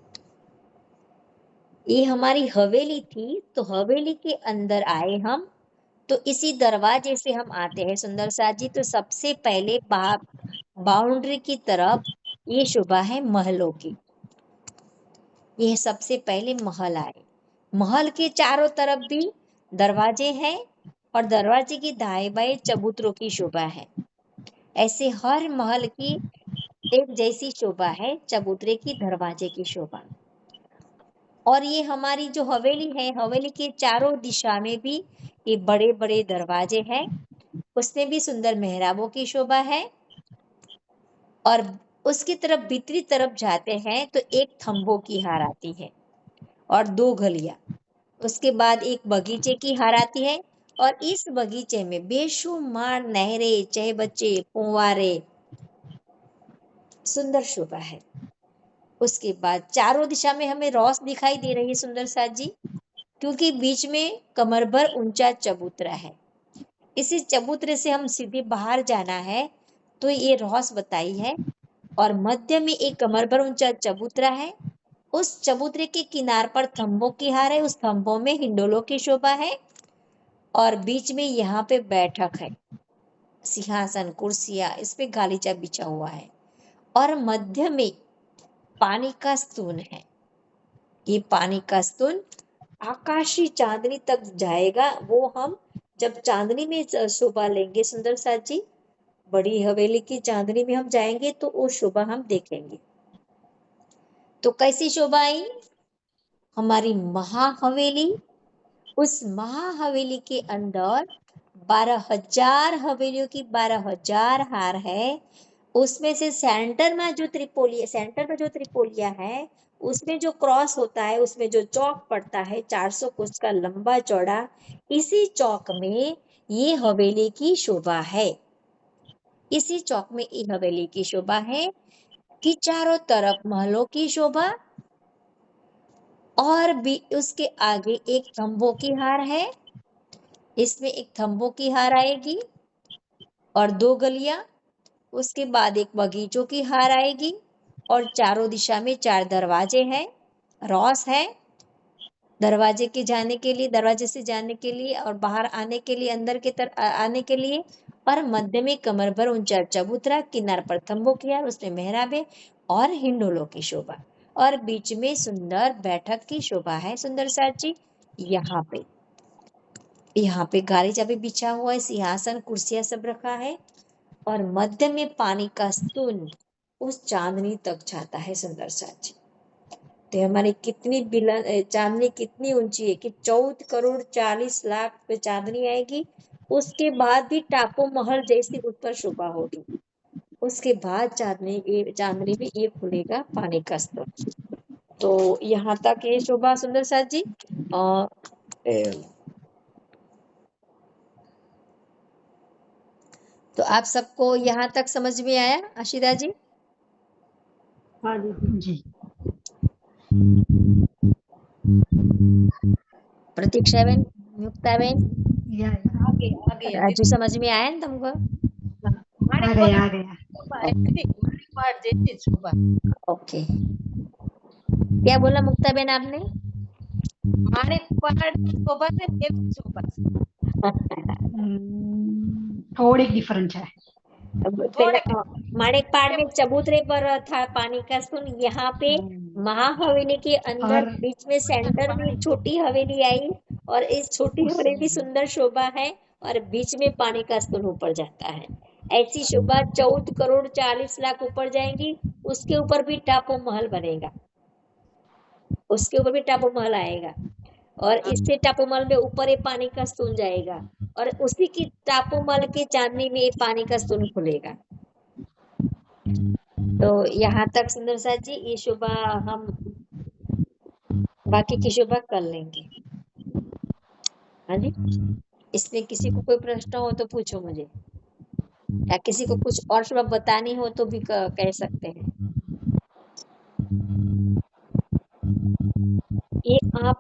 ये हमारी हवेली थी, तो हवेली के अंदर आए हम, तो इसी दरवाजे से हम आते हैं सुंदर साथ जी। तो सबसे पहले बाउंड्री की तरफ ये शोभा है महलों की। ये सबसे पहले महल आए। महल के चारों तरफ भी दरवाजे हैं और दरवाजे की दाएं बाएं चबूतरों की शोभा है। ऐसे हर महल की एक जैसी शोभा है, चबूतरे की, दरवाजे की शोभा। और ये हमारी जो हवेली है, हवेली के चारों दिशा में भी ये बड़े बड़े दरवाजे हैं, उसमें भी सुंदर मेहराबों की शोभा है। और उसकी तरफ भीतरी तरफ जाते हैं तो एक थंबों की हार आती है और 2 गलियां। उसके बाद एक बगीचे की हार आती है और इस बगीचे में बेशुमार नहरें, चहबच्चे, फुव्वारे, सुंदर शोभा है। उसके बाद चारों दिशा में हमें रोस दिखाई दे रही है सुंदर साथ जी, क्योंकि बीच में कमर भर ऊंचा चबूतरा है। इसी चबूतरे से हम सीधे बाहर जाना है तो ये रोस बताई है। और मध्य में एक कमर भर ऊंचा चबूतरा है। उस चबूतरे के किनार पर थंबों की हार है, उस थंबों में हिंडोलों की शोभा है। और बीच में यहाँ पे बैठक है, सिंहासन, कुर्सियां, इस पे गालीचा बिछा हुआ है। और मध्य में पानी का स्तून है। ये पानी का स्तून आकाशी चांदनी तक जाएगा। वो हम जब चांदनी में शोभा लेंगे सुंदर साथ जी, बड़ी हवेली की चांदनी में हम जाएंगे तो वो शोभा हम देखेंगे। तो कैसी शोभा आई हमारी महाहवेली। उस महाहवेली के अंदर 12,000 हवेलियों की 12,000 हार है। उसमें से सेंटर में जो त्रिपोलिया है, उसमें जो क्रॉस होता है, उसमें जो चौक पड़ता है 400 कोस का लंबा चौड़ा, इसी चौक में ये हवेली की शोभा है। इसी चौक में ये हवेली की शोभा है कि चारों तरफ महलों की शोभा। और भी उसके आगे एक थंबों की हार है, इसमें एक थंबों की हार आएगी और 2 गलियां। उसके बाद एक बगीचों की हार आएगी और चारों दिशा में 4 दरवाजे हैं, रॉस है दरवाजे के जाने के लिए, दरवाजे से जाने के लिए और बाहर आने के लिए, अंदर की तरफ आने के लिए। और मध्य में कमर भर ऊंचा चबूतरा, किनार पर थंबों की हार, उसमें मेहराबे और हिंडोलों की शोभा। और बीच में सुंदर बैठक की शोभा है सुंदर साथ जी। यहाँ पे गालीचा भी बिछा हुआ है, सिंहासन, कुर्सियां सब रखा है। और मध्य में पानी का स्तून उस चांदनी तक जाता है सुंदर साथ जी। तो हमारी चांदनी कितनी ऊंची है कि 14 करोड़ 40 लाख पे चांदनी आएगी। उसके बाद भी टापू महल जैसी उस पर शोभा होगी। उसके बाद चांदनी में ये खुलेगा पानी का स्तून। तो यहाँ तक ये शोभा सुंदर साथ जी। तो आप सबको यहाँ तक समझ में आया आशिदा जी?
हाँ जी।
जी
प्रतीक्षा बहन, मुक्ता बहन,
या
आगे
राजू, समझ में आया ना तुमको?
आ गया
पाठ जैसी शोभा।
ओके, क्या बोला मुक्ता बहन आपने?
माणिक पहाड़ की शोभा से देवी शोभा।
थोड़ी डिफरेंस है।
माणिक पहाड़ में चबूतरे पर था पानी का स्तून। यहाँ पे महाहवेली के अंदर
और
बीच में सेंटर में एक छोटी हवेली आई और इस छोटी हवेली भी सुंदर शोभा है और बीच में पानी का स्तून ऊपर जाता है। ऐसी शोभा 14 करोड़ 40 लाख ऊपर जाएंगी। उसके ऊपर भी टापू महल बनेगा, उसके ऊपर भी टापू महल आएगा और इससे टापू महल में ऊपर ये पानी का स्तून जाएगा और उसी की टापू महल के चांदनी में ये पानी का स्तून खुलेगा। तो यहाँ तक सुंदर साथ जी, ये शोभा हम बाकी की शोभा कर लेंगे। हाँ जी, इसमें किसी को कोई प्रश्न हो तो पूछो मुझे, या किसी को कुछ और शोभा बतानी हो तो भी कह सकते हैं। ये आप